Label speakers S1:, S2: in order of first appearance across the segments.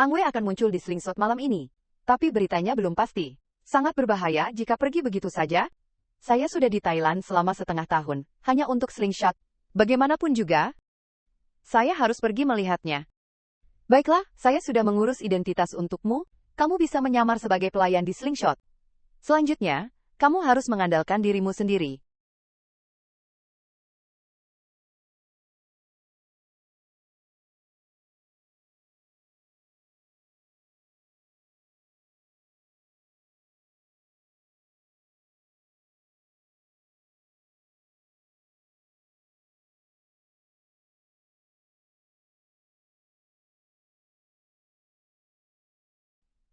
S1: Ang Wei akan muncul di slingshot malam ini. Tapi beritanya belum pasti. Sangat berbahaya jika pergi begitu saja. Saya sudah di Thailand selama setengah tahun, hanya untuk slingshot. Bagaimanapun juga, saya harus pergi melihatnya. Baiklah, saya sudah mengurus identitas untukmu. Kamu bisa menyamar sebagai pelayan di slingshot. Selanjutnya, kamu harus mengandalkan dirimu sendiri.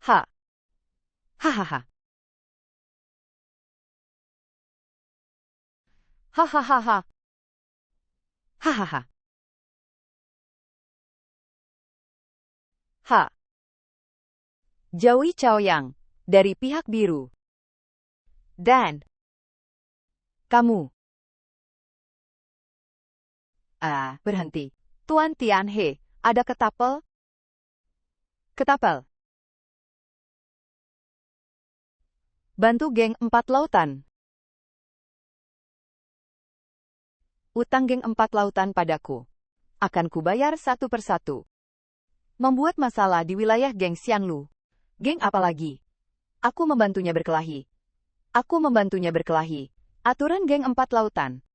S1: Ha. Hahaha. Hahaha. Hahaha. Ha. Joey Chaoyang, dari pihak biru. Dan kamu. Berhenti. Tuan Tianhe, ada ketapel? Ketapel. Bantu geng 4 lautan. Utang geng 4 lautan padaku. Akan kubayar satu persatu. Membuat masalah di wilayah geng Xianlu. Geng apa lagi? Aku membantunya berkelahi. Aku membantunya berkelahi. Aturan geng 4 lautan.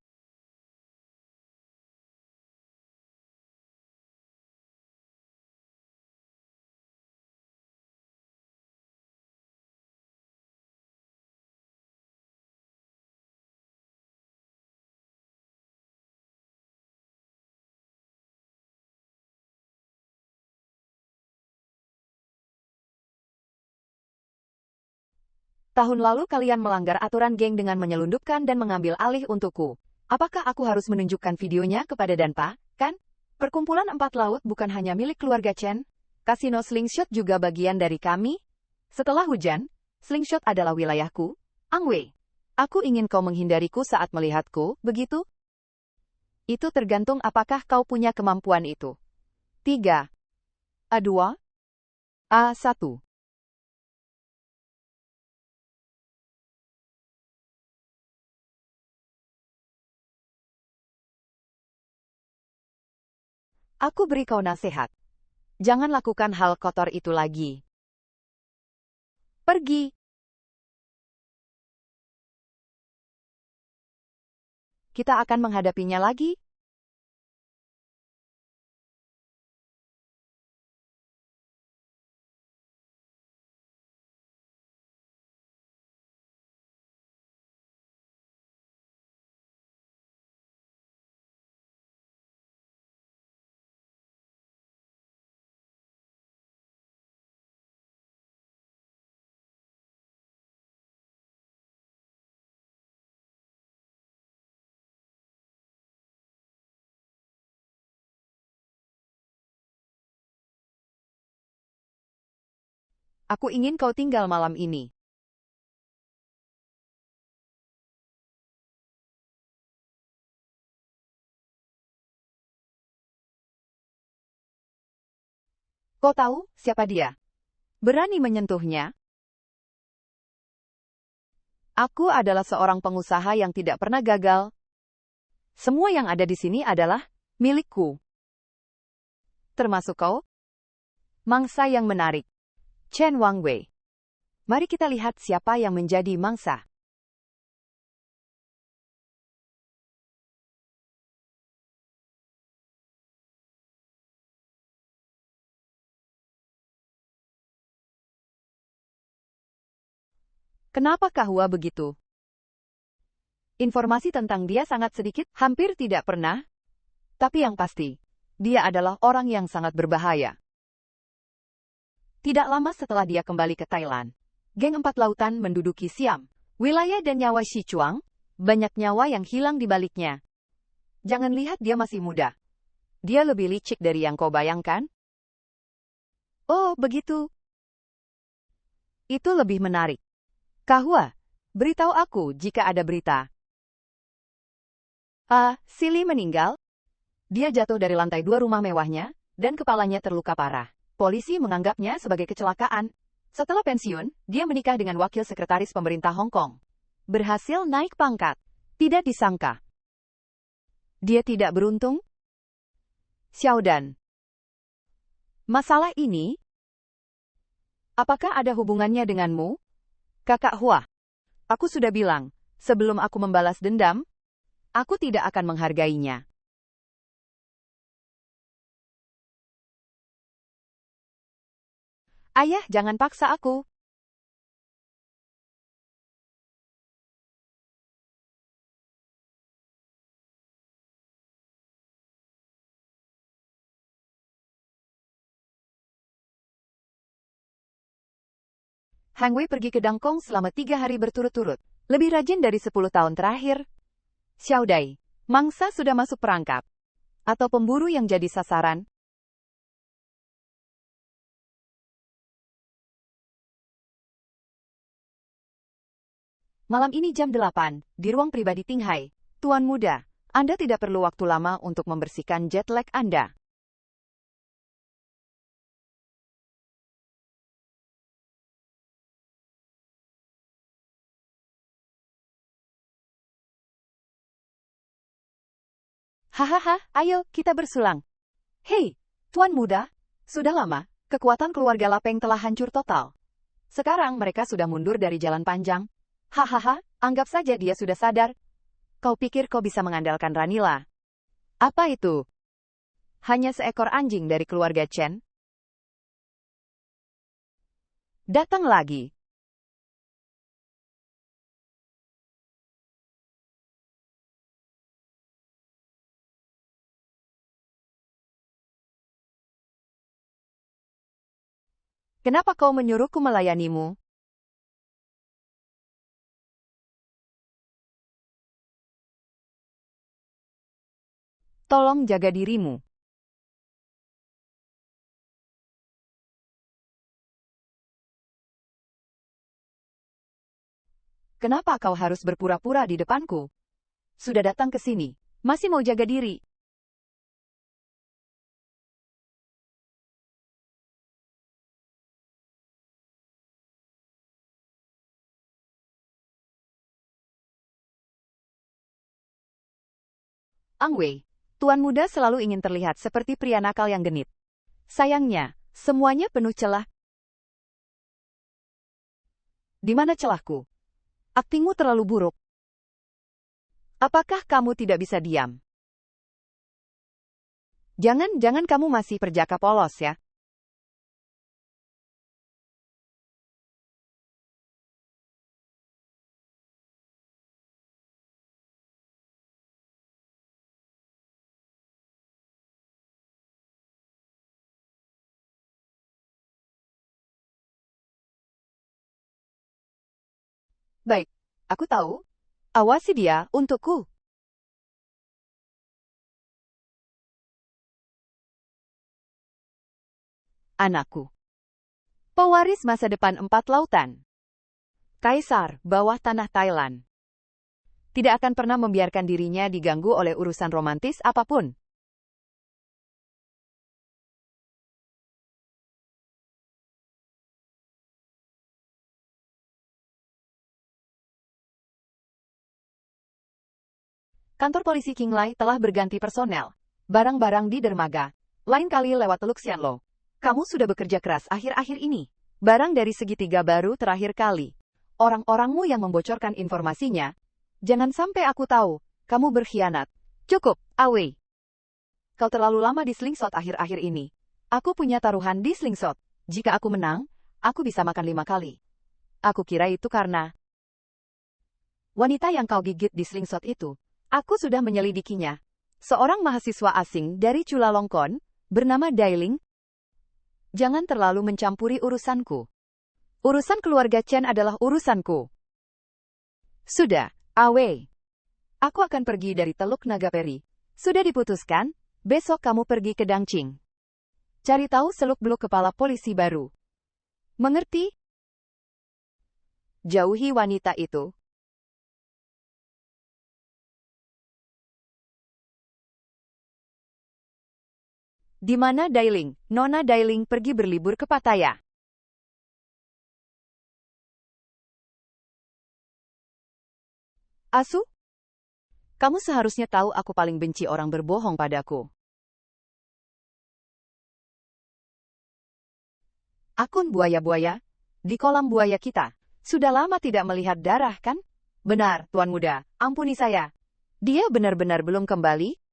S1: Tahun lalu kalian melanggar aturan geng dengan menyelundupkan dan mengambil alih untukku. Apakah aku harus menunjukkan videonya kepada Danpa, kan? Perkumpulan 4 laut bukan hanya milik keluarga Chen. Kasino slingshot juga bagian dari kami. Setelah hujan, slingshot adalah wilayahku. Ang Wei, aku ingin kau menghindariku saat melihatku, begitu? Itu tergantung apakah kau punya kemampuan itu. 3. A2. A1. Aku beri kau nasihat. Jangan lakukan hal kotor itu lagi. Pergi. Kita akan menghadapinya lagi. Aku ingin kau tinggal malam ini. Kau tahu siapa dia? Berani menyentuhnya? Aku adalah seorang pengusaha yang tidak pernah gagal. Semua yang ada di sini adalah milikku. Termasuk kau? Mangsa yang menarik. Chen Wangwei. Mari kita lihat siapa yang menjadi mangsa. Kenapa Kahua begitu? Informasi tentang dia sangat sedikit, hampir tidak pernah. Tapi yang pasti, dia adalah orang yang sangat berbahaya. Tidak lama setelah dia kembali ke Thailand, geng 4 lautan menduduki Siam, wilayah dan nyawa Sichuan, banyak nyawa yang hilang di baliknya. Jangan lihat dia masih muda. Dia lebih licik dari yang kau bayangkan. Oh, begitu. Itu lebih menarik. Kahua, beritahu aku jika ada berita. Silly meninggal. Dia jatuh dari lantai 2 rumah mewahnya, dan kepalanya terluka parah. polisi menganggapnya sebagai kecelakaan. Setelah pensiun, dia menikah dengan wakil sekretaris pemerintah Hong Kong. Berhasil naik pangkat. Tidak disangka. Dia tidak beruntung? Xiaodan. Masalah ini? Apakah ada hubungannya denganmu? Kakak Hua. Aku sudah bilang, sebelum aku membalas dendam, aku tidak akan menghargainya. Ayah, jangan paksa aku. Hang Wei pergi ke Dangkong selama 3 hari berturut-turut. Lebih rajin dari 10 tahun terakhir. Xiao Dai, mangsa sudah masuk perangkap. Atau pemburu yang jadi sasaran. Malam ini jam 8, di ruang pribadi Tinghai. Tuan muda, Anda tidak perlu waktu lama untuk membersihkan jet lag Anda. Hahaha, ayo kita bersulang. Hei, Tuan muda, sudah lama, kekuatan keluarga Lapeng telah hancur total. Sekarang mereka sudah mundur dari jalan panjang. Hahaha, anggap saja dia sudah sadar. Kau pikir kau bisa mengandalkan Ranila? Apa itu? Hanya seekor anjing dari keluarga Chen? Datang lagi. Kenapa kau menyuruhku melayanimu? Tolong jaga dirimu. Kenapa kau harus berpura-pura di depanku? Sudah datang ke sini, masih mau jaga diri. Ang Wei, tuan muda selalu ingin terlihat seperti pria nakal yang genit. Sayangnya, semuanya penuh celah. Di mana celahku? Aktingmu terlalu buruk. Apakah kamu tidak bisa diam? Jangan kamu masih perjaka polos ya. Baik, aku tahu. Awasi dia untukku. Anakku. Pewaris masa depan 4 lautan. Kaisar bawah tanah Thailand. Tidak akan pernah membiarkan dirinya diganggu oleh urusan romantis apapun. Kantor polisi Qinglai telah berganti personel. Barang-barang di dermaga. Lain kali lewat Teluk Xianlo. Kamu sudah bekerja keras akhir-akhir ini. Barang dari segitiga baru terakhir kali. Orang-orangmu yang membocorkan informasinya. Jangan sampai aku tahu, kamu berkhianat. Cukup, Awei. Kau terlalu lama di slingshot akhir-akhir ini. Aku punya taruhan di slingshot. Jika aku menang, aku bisa makan 5 kali. Aku kira itu karena wanita yang kau gigit di slingshot itu. Aku sudah menyelidikinya. Seorang mahasiswa asing dari Chulalongkorn, bernama Dailing. Jangan terlalu mencampuri urusanku. Urusan keluarga Chen adalah urusanku. Sudah, Awei. Aku akan pergi dari Teluk Nagaperi. Sudah diputuskan, besok kamu pergi ke Dangqing. Cari tahu seluk-beluk kepala polisi baru. Mengerti? Jauhi wanita itu. Di mana Dailing? Nona Dailing pergi berlibur ke Pattaya. Asu? Kamu seharusnya tahu aku paling benci orang berbohong padaku. Akun buaya-buaya? Di kolam buaya kita. Sudah lama tidak melihat darah, kan? Benar, Tuan Muda. Ampuni saya. Dia benar-benar belum kembali?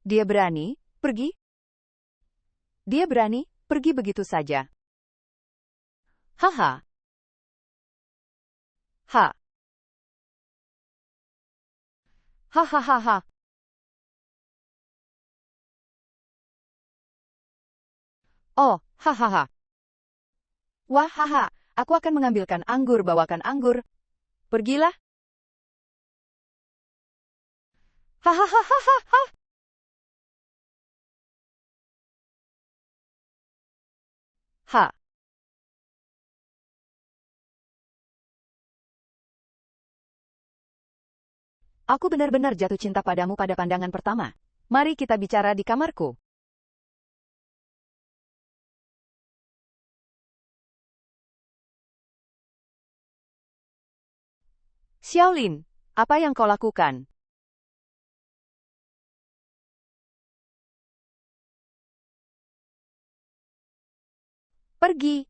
S1: Dia berani pergi? Dia berani pergi begitu saja. Haha. Ha. Hahaha. Oh, hahaha. Wah, haha. Aku akan mengambilkan anggur, bawakan anggur. Pergilah. Hahaha. Ha. Aku benar-benar jatuh cinta padamu pada pandangan pertama. Mari kita bicara di kamarku. Xiaolin, apa yang kau lakukan? Pergi.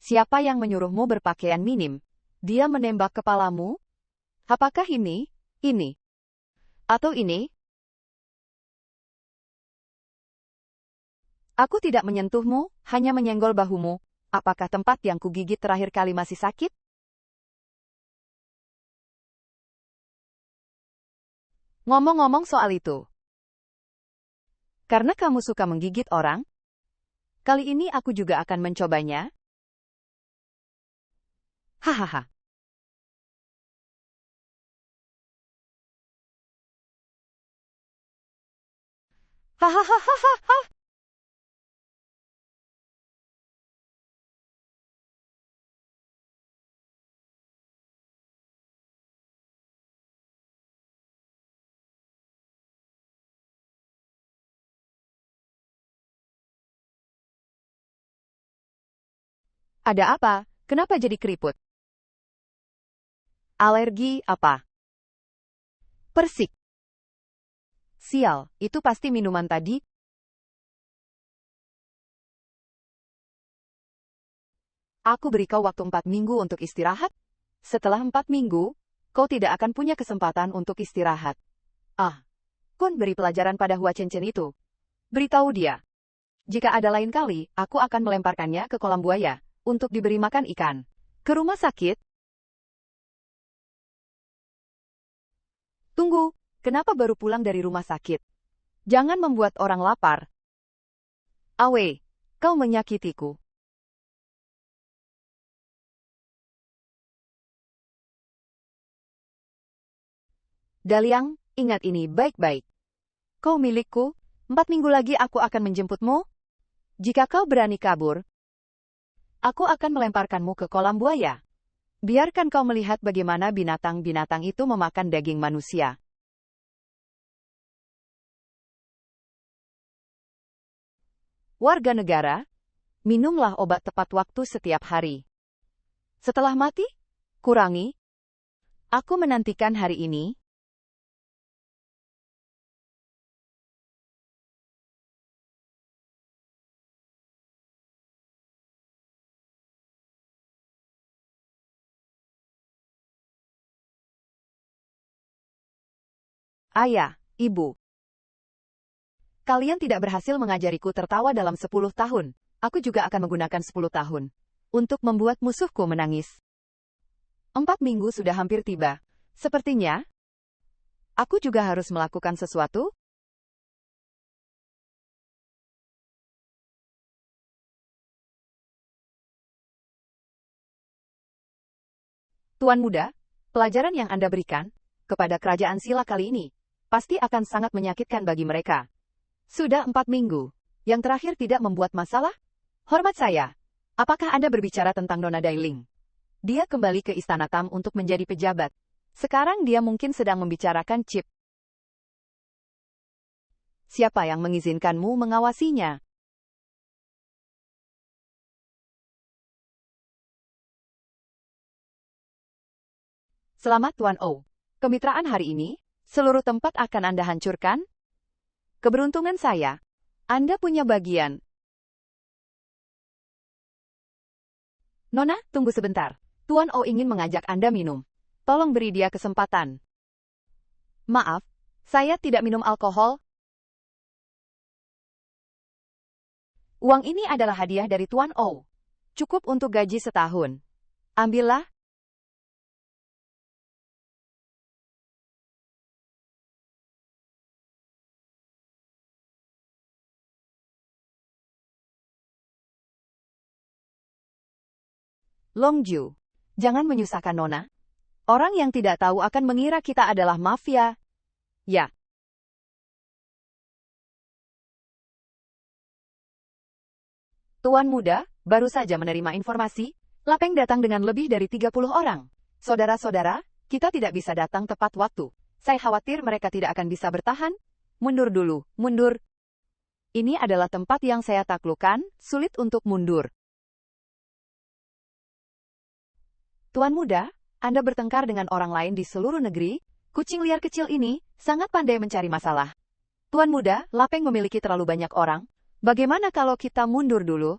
S1: Siapa yang menyuruhmu berpakaian minim? Dia menembak kepalamu? Apakah ini? Ini? Atau ini? Aku tidak menyentuhmu, hanya menyenggol bahumu. Apakah tempat yang kugigit terakhir kali masih sakit? Ngomong-ngomong soal itu. Karena kamu suka menggigit orang, kali ini aku juga akan mencobanya. Hahaha. Hahaha. Ada apa? Kenapa jadi keriput? Alergi apa? Persik. Sial, itu pasti minuman tadi. Aku beri kau waktu 4 minggu untuk istirahat. Setelah 4 minggu, kau tidak akan punya kesempatan untuk istirahat. Ah, Kun beri pelajaran pada Hua Chen itu. Beritahu dia. Jika ada lain kali, aku akan melemparkannya ke kolam buaya, untuk diberi makan ikan. Ke rumah sakit? Tunggu, kenapa baru pulang dari rumah sakit? Jangan membuat orang lapar. Awe, kau menyakitiku. Daliang, ingat ini baik-baik. Kau milikku, 4 minggu lagi aku akan menjemputmu. Jika kau berani kabur, aku akan melemparkanmu ke kolam buaya. Biarkan kau melihat bagaimana binatang-binatang itu memakan daging manusia. Warga negara, minumlah obat tepat waktu setiap hari. Setelah mati, kurangi. Aku menantikan hari ini. Ayah, ibu. Kalian tidak berhasil mengajariku tertawa dalam 10 tahun. Aku juga akan menggunakan 10 tahun untuk membuat musuhku menangis. 4 minggu sudah hampir tiba. Sepertinya, aku juga harus melakukan sesuatu. Tuan Muda, pelajaran yang Anda berikan kepada kerajaan Sila kali ini pasti akan sangat menyakitkan bagi mereka. Sudah 4 minggu. Yang terakhir tidak membuat masalah? Hormat saya. Apakah Anda berbicara tentang Nona Dailing? Dia kembali ke Istana Tam untuk menjadi pejabat. Sekarang dia mungkin sedang membicarakan chip. Siapa yang mengizinkanmu mengawasinya? Selamat Tuan O. Kemitraan hari ini, seluruh tempat akan Anda hancurkan? Keberuntungan saya. Anda punya bagian. Nona, tunggu sebentar. Tuan O ingin mengajak Anda minum. Tolong beri dia kesempatan. Maaf, saya tidak minum alkohol. Uang ini adalah hadiah dari Tuan O. Cukup untuk gaji setahun. Ambillah. Longju, jangan menyusahkan Nona. Orang yang tidak tahu akan mengira kita adalah mafia. Ya. Tuan muda, baru saja menerima informasi, Lapeng datang dengan lebih dari 30 orang. Saudara-saudara, kita tidak bisa datang tepat waktu. Saya khawatir mereka tidak akan bisa bertahan. Mundur dulu, mundur. Ini adalah tempat yang saya taklukkan, sulit untuk mundur. Tuan muda, Anda bertengkar dengan orang lain di seluruh negeri. Kucing liar kecil ini sangat pandai mencari masalah. Tuan muda, Lapeng memiliki terlalu banyak orang. Bagaimana kalau kita mundur dulu?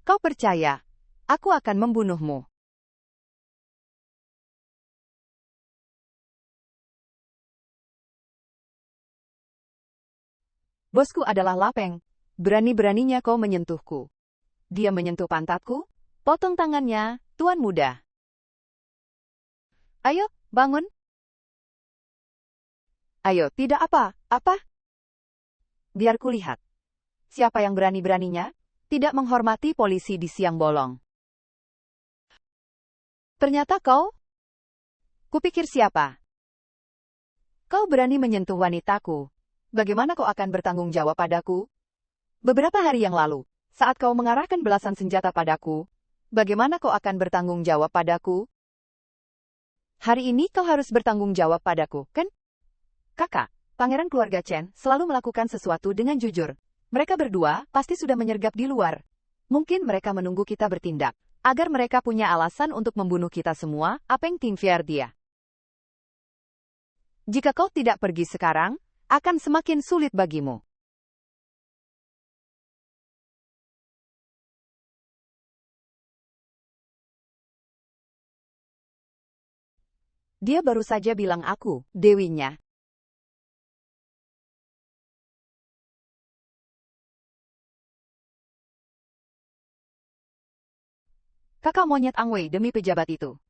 S1: Kau percaya? Aku akan membunuhmu. Bosku adalah Lapeng. Berani-beraninya kau menyentuhku. Dia menyentuh pantatku. Potong tangannya, Tuan muda. Ayo, bangun. Ayo, tidak apa-apa. Biar kulihat. Siapa yang berani-beraninya? Tidak menghormati polisi di siang bolong. Ternyata kau? Kupikir siapa? Kau berani menyentuh wanitaku. Bagaimana kau akan bertanggung jawab padaku? Beberapa hari yang lalu, saat kau mengarahkan belasan senjata padaku, bagaimana kau akan bertanggung jawab padaku? Hari ini kau harus bertanggung jawab padaku, kan? Kakak, pangeran keluarga Chen selalu melakukan sesuatu dengan jujur. Mereka berdua pasti sudah menyergap di luar. Mungkin mereka menunggu kita bertindak, agar mereka punya alasan untuk membunuh kita semua. Apa yang Tim Fier dia? Jika kau tidak pergi sekarang, akan semakin sulit bagimu. Dia baru saja bilang aku, dewinya. Kakak monyet Ang Wei demi pejabat itu.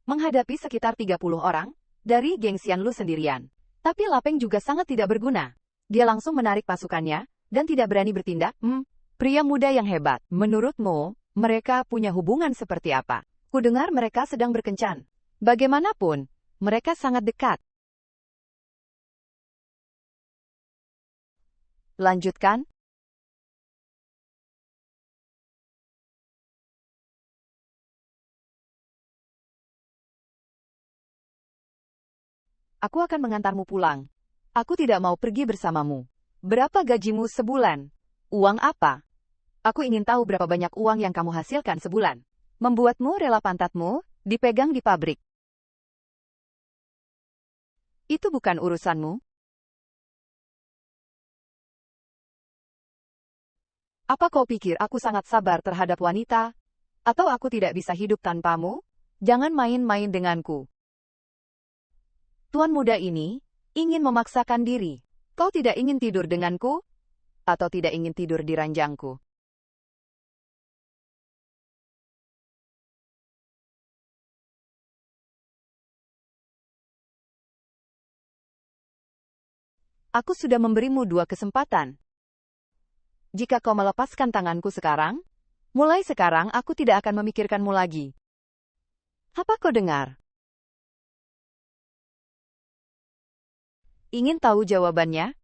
S1: Menghadapi sekitar 30 orang, dari geng Xianlu sendirian. Tapi Lapeng juga sangat tidak berguna. Dia langsung menarik pasukannya, dan tidak berani bertindak. Pria muda yang hebat. Menurutmu, mereka punya hubungan seperti apa? Kudengar mereka sedang berkencan. Bagaimanapun, mereka sangat dekat. Lanjutkan. Aku akan mengantarmu pulang. Aku tidak mau pergi bersamamu. Berapa gajimu sebulan? Uang apa? Aku ingin tahu berapa banyak uang yang kamu hasilkan sebulan. Membuatmu rela pantatmu dipegang di pabrik. Itu bukan urusanmu. Apa kau pikir aku sangat sabar terhadap wanita? Atau aku tidak bisa hidup tanpamu? Jangan main-main denganku. Tuan muda ini ingin memaksakan diri. Kau tidak ingin tidur denganku? Atau tidak ingin tidur di ranjangku? Aku sudah memberimu 2 kesempatan. Jika kau melepaskan tanganku sekarang, mulai sekarang aku tidak akan memikirkanmu lagi. Apa kau dengar? Ingin tahu jawabannya?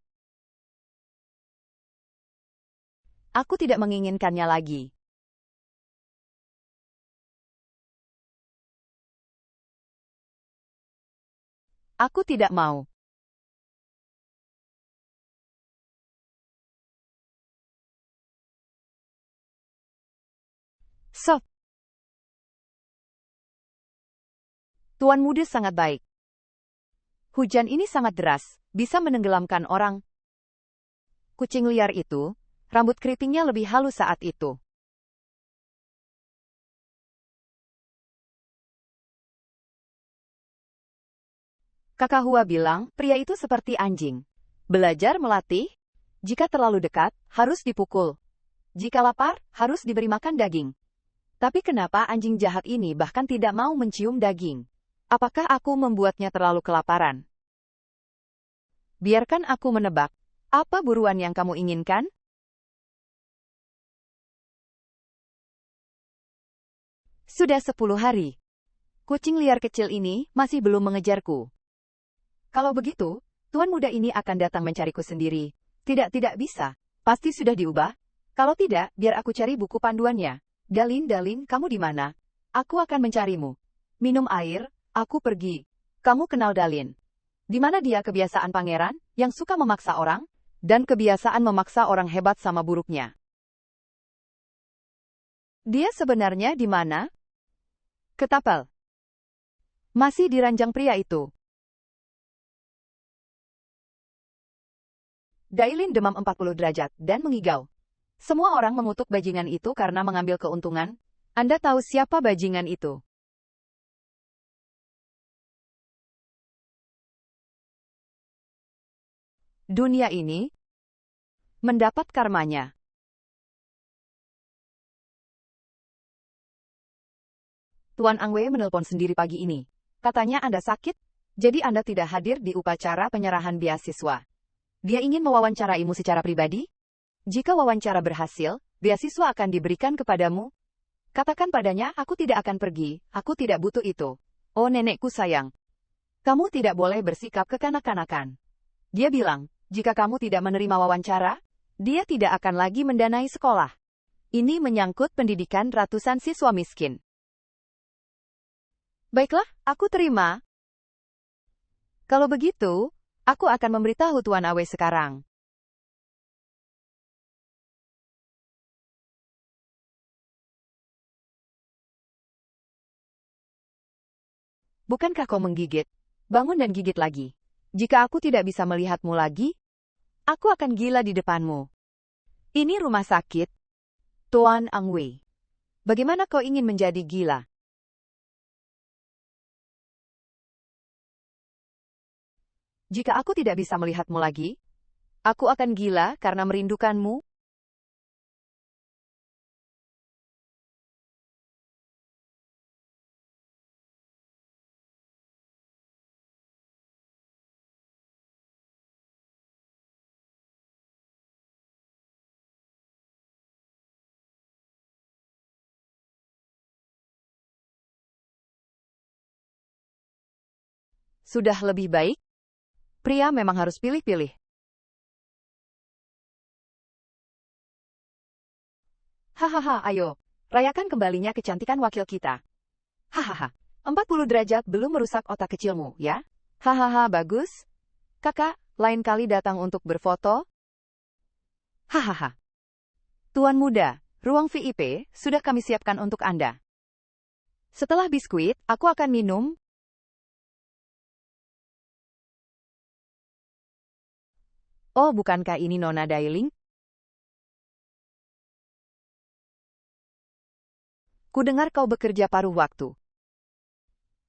S1: Aku tidak menginginkannya lagi. Aku tidak mau. Sof. Tuan Muda sangat baik. Hujan ini sangat deras, bisa menenggelamkan orang. Kucing liar itu, rambut keritingnya lebih halus saat itu. Kakak Hua bilang, pria itu seperti anjing. Belajar melatih, jika terlalu dekat, harus dipukul. Jika lapar, harus diberi makan daging. Tapi kenapa anjing jahat ini bahkan tidak mau mencium daging? Apakah aku membuatnya terlalu kelaparan? Biarkan aku menebak. Apa buruan yang kamu inginkan? Sudah 10 hari. Kucing liar kecil ini masih belum mengejarku. Kalau begitu, Tuan Muda ini akan datang mencariku sendiri. Tidak bisa. Pasti sudah diubah. Kalau tidak, biar aku cari buku panduannya. Dalin, kamu di mana? Aku akan mencarimu. Minum air, aku pergi. Kamu kenal Dalin? Di mana dia kebiasaan pangeran, yang suka memaksa orang? Dan kebiasaan memaksa orang hebat sama buruknya. Dia sebenarnya di mana? Ketapel. Masih di ranjang pria itu. Dailin demam 40 derajat dan mengigau. Semua orang mengutuk bajingan itu karena mengambil keuntungan. Anda tahu siapa bajingan itu? Dunia ini mendapat karmanya. Tuan Angwei menelpon sendiri pagi ini. Katanya Anda sakit, jadi Anda tidak hadir di upacara penyerahan beasiswa. Dia ingin mewawancaraimu secara pribadi? Jika wawancara berhasil, beasiswa akan diberikan kepadamu. Katakan padanya, aku tidak akan pergi, aku tidak butuh itu. Oh nenekku sayang. Kamu tidak boleh bersikap kekanak-kanakan. Dia bilang, jika kamu tidak menerima wawancara, dia tidak akan lagi mendanai sekolah. Ini menyangkut pendidikan ratusan siswa miskin. Baiklah, aku terima. Kalau begitu, aku akan memberitahu Tuan Awe sekarang. Bukankah kau menggigit? Bangun dan gigit lagi. Jika aku tidak bisa melihatmu lagi, aku akan gila di depanmu. Ini rumah sakit. Tuan Angwei. Bagaimana kau ingin menjadi gila? Jika aku tidak bisa melihatmu lagi, aku akan gila karena merindukanmu. Sudah lebih baik? Pria memang harus pilih-pilih. Hahaha, ayo. Rayakan kembalinya kecantikan wakil kita. Hahaha. 40 derajat belum merusak otak kecilmu, ya? Hahaha, bagus. Kakak, lain kali datang untuk berfoto. Hahaha. Tuan Muda, ruang VIP sudah kami siapkan untuk Anda. Setelah biskuit, aku akan minum. Oh, bukankah ini Nona Dailing? Kudengar kau bekerja paruh waktu.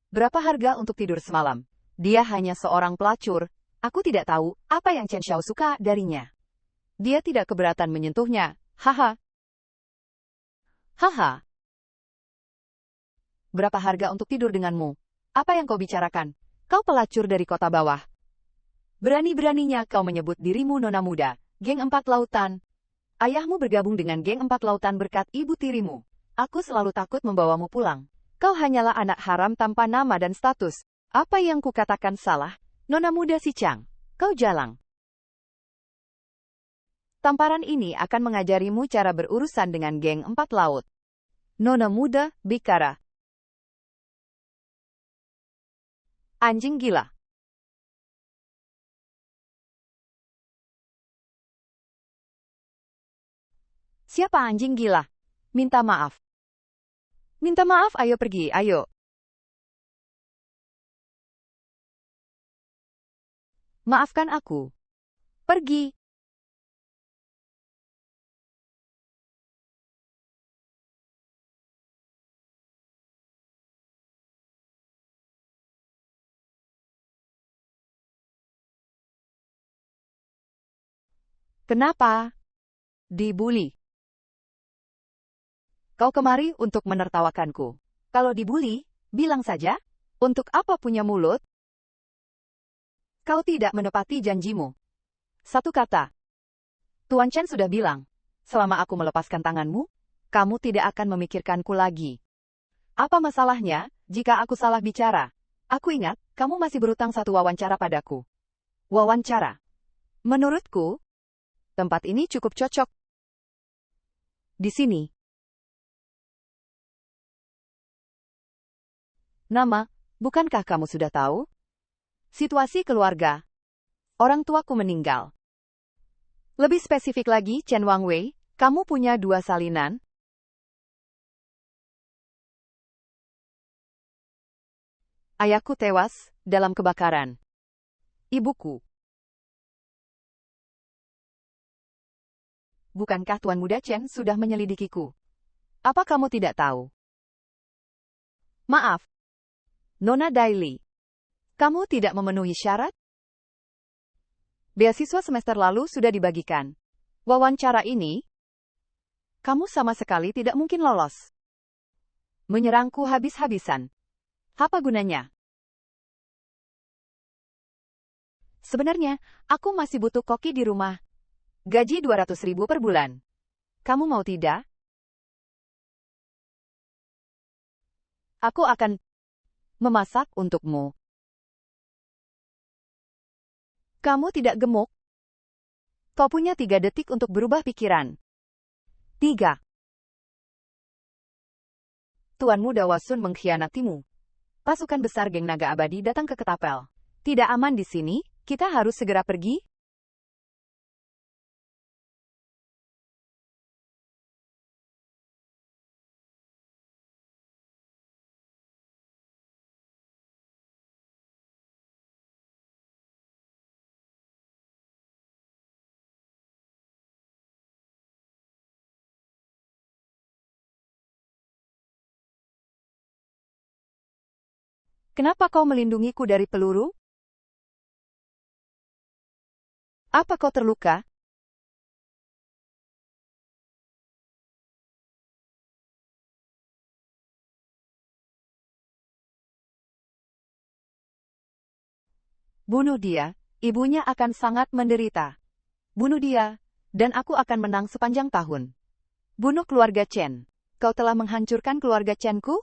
S1: Berapa harga untuk tidur semalam? Dia hanya seorang pelacur. Aku tidak tahu apa yang Chen Xiao suka darinya. Dia tidak keberatan menyentuhnya. Haha. Haha. Berapa harga untuk tidur denganmu? Apa yang kau bicarakan? Kau pelacur dari kota bawah. Berani-beraninya kau menyebut dirimu nona muda, geng empat lautan. Ayahmu bergabung dengan geng empat lautan berkat ibu tirimu. Aku selalu takut membawamu pulang. Kau hanyalah anak haram tanpa nama dan status. Apa yang kukatakan salah? Nona muda si Chang, kau jalang. Tamparan ini akan mengajarimu cara berurusan dengan geng empat laut. Nona muda, bicara. Anjing gila. Siapa anjing gila? Minta maaf. Minta maaf, ayo pergi, ayo. Maafkan aku. Pergi. Kenapa? Dibully. Kau kemari untuk menertawakanku. Kalau dibully, bilang saja. Untuk apa punya mulut? Kau tidak menepati janjimu. Satu kata. Tuan Chen sudah bilang, selama aku melepaskan tanganmu, kamu tidak akan memikirkanku lagi. Apa masalahnya, jika aku salah bicara? Aku ingat, kamu masih berutang satu wawancara padaku. Wawancara. Menurutku, tempat ini cukup cocok. Di sini. Nama, bukankah kamu sudah tahu? Situasi keluarga. Orang tuaku meninggal. Lebih spesifik lagi, Chen Wangwei, kamu punya 2 salinan. Ayahku tewas dalam kebakaran. Ibuku. Bukankah Tuan Muda Chen sudah menyelidikiku? Apa kamu tidak tahu? Maaf. Nona Daily. Kamu tidak memenuhi syarat? Beasiswa semester lalu sudah dibagikan. Wawancara ini, kamu sama sekali tidak mungkin lolos. Menyerangku habis-habisan. Apa gunanya? Sebenarnya, aku masih butuh koki di rumah. Gaji 200.000 per bulan. Kamu mau tidak? Aku akan memasak untukmu. Kamu tidak gemuk? Kau punya 3 detik untuk berubah pikiran. 3. Tuan Muda Wasun mengkhianatimu. Pasukan besar geng naga abadi datang ke Ketapel. Tidak aman di sini, kita harus segera pergi. Kenapa kau melindungiku dari peluru? Apa kau terluka? Bunuh dia, ibunya akan sangat menderita. Bunuh dia, dan aku akan menang sepanjang tahun. Bunuh keluarga Chen. Kau telah menghancurkan keluarga Chen-ku?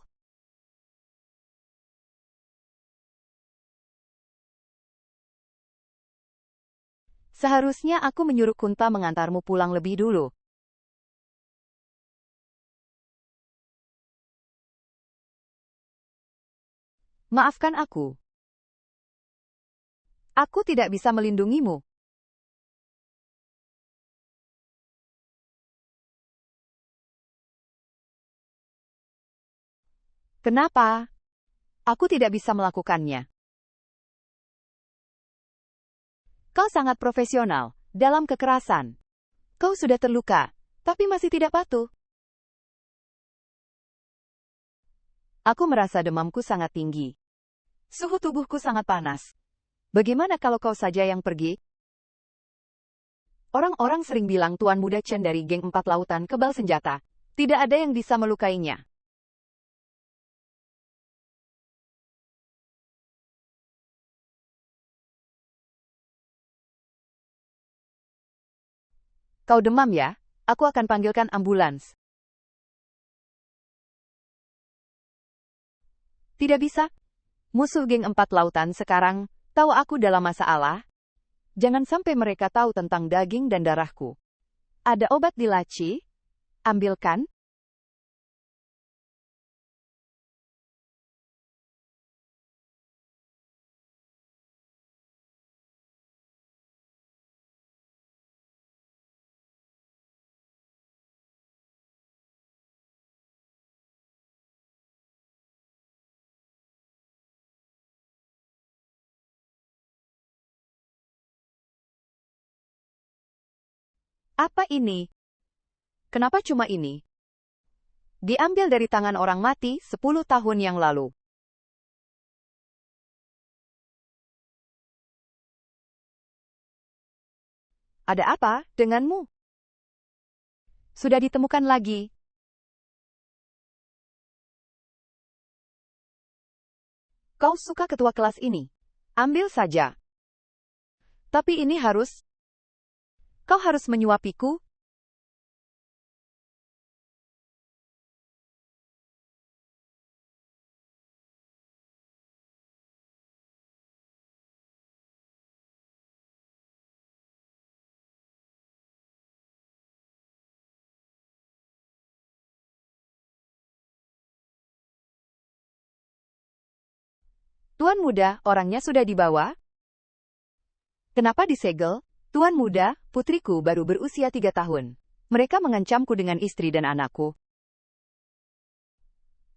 S1: Seharusnya aku menyuruh Kunta mengantarmu pulang lebih dulu. Maafkan aku. Aku tidak bisa melindungimu. Kenapa? Aku tidak bisa melakukannya. Kau sangat profesional dalam kekerasan. Kau sudah terluka, tapi masih tidak patuh. Aku merasa demamku sangat tinggi. Suhu tubuhku sangat panas. Bagaimana kalau kau saja yang pergi? Orang-orang sering bilang Tuan Muda Chen dari geng 4 lautan kebal senjata. Tidak ada yang bisa melukainya. Kau demam ya? Aku akan panggilkan ambulans. Tidak bisa. Musuh geng 4 lautan sekarang tahu aku dalam masalah. Jangan sampai mereka tahu tentang daging dan darahku. Ada obat di laci? Ambilkan. Apa ini? Kenapa cuma ini? Diambil dari tangan orang mati 10 tahun yang lalu. Ada apa denganmu? Sudah ditemukan lagi. Kau suka ketua kelas ini? Ambil saja. Tapi ini harus... Kau harus menyuapiku. Tuan muda, orangnya sudah dibawa? Kenapa disegel? Tuan muda, putriku baru berusia 3 tahun. Mereka mengancamku dengan istri dan anakku.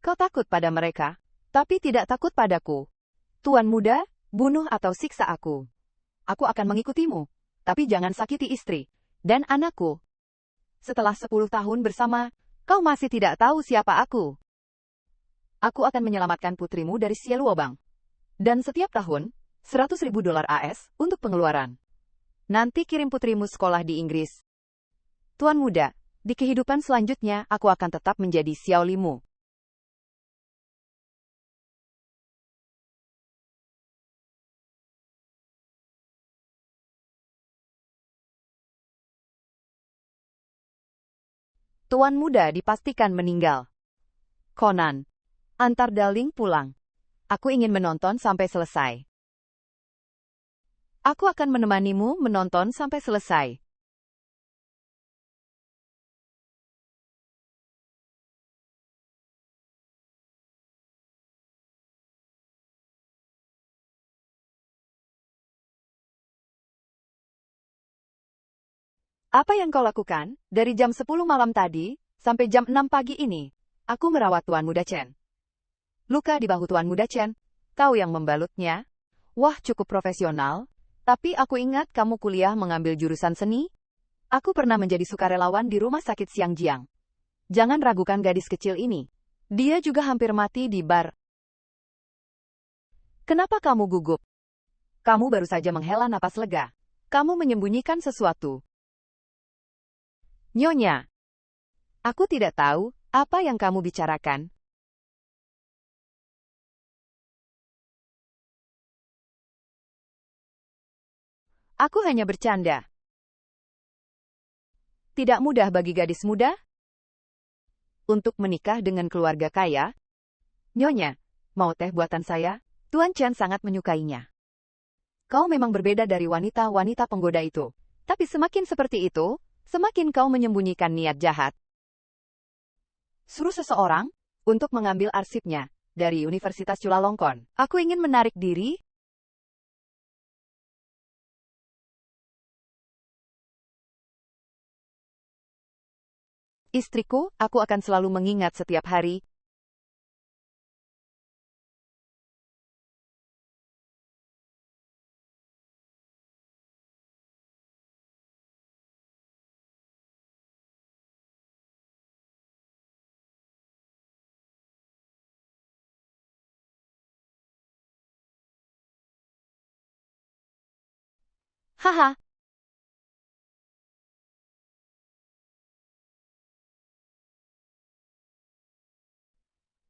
S1: Kau takut pada mereka, tapi tidak takut padaku. Tuan muda, bunuh atau siksa aku. Aku akan mengikutimu, tapi jangan sakiti istri dan anakku. Setelah 10 tahun bersama, kau masih tidak tahu siapa aku. Aku akan menyelamatkan putrimu dari sial wabang. Dan setiap tahun, $100.000 AS untuk pengeluaran. Nanti kirim putrimu sekolah di Inggris. Tuan muda, di kehidupan selanjutnya aku akan tetap menjadi Xiao Limu. Tuan muda dipastikan meninggal. Conan, antar Darling pulang. Aku ingin menonton sampai selesai. Aku akan menemanimu menonton sampai selesai. Apa yang kau lakukan dari jam 10 malam tadi sampai jam 6 pagi ini? Aku merawat Tuan Muda Chen. Luka di bahu Tuan Muda Chen. Kau yang membalutnya? Wah, cukup profesional. Tapi aku ingat kamu kuliah mengambil jurusan seni. Aku pernah menjadi sukarelawan di rumah sakit Xiangjiang. Jangan ragukan gadis kecil ini. Dia juga hampir mati di bar. Kenapa kamu gugup? Kamu baru saja menghela napas lega. Kamu menyembunyikan sesuatu. Nyonya. Aku tidak tahu apa yang kamu bicarakan. Aku hanya bercanda. Tidak mudah bagi gadis muda untuk menikah dengan keluarga kaya. Nyonya, mau teh buatan saya? Tuan Chen sangat menyukainya. Kau memang berbeda dari wanita-wanita penggoda itu. Tapi semakin seperti itu, semakin kau menyembunyikan niat jahat. Suruh seseorang untuk mengambil arsipnya dari Universitas Chulalongkorn. Aku ingin menarik diri. Istriku, aku akan selalu mengingat setiap hari. Haha.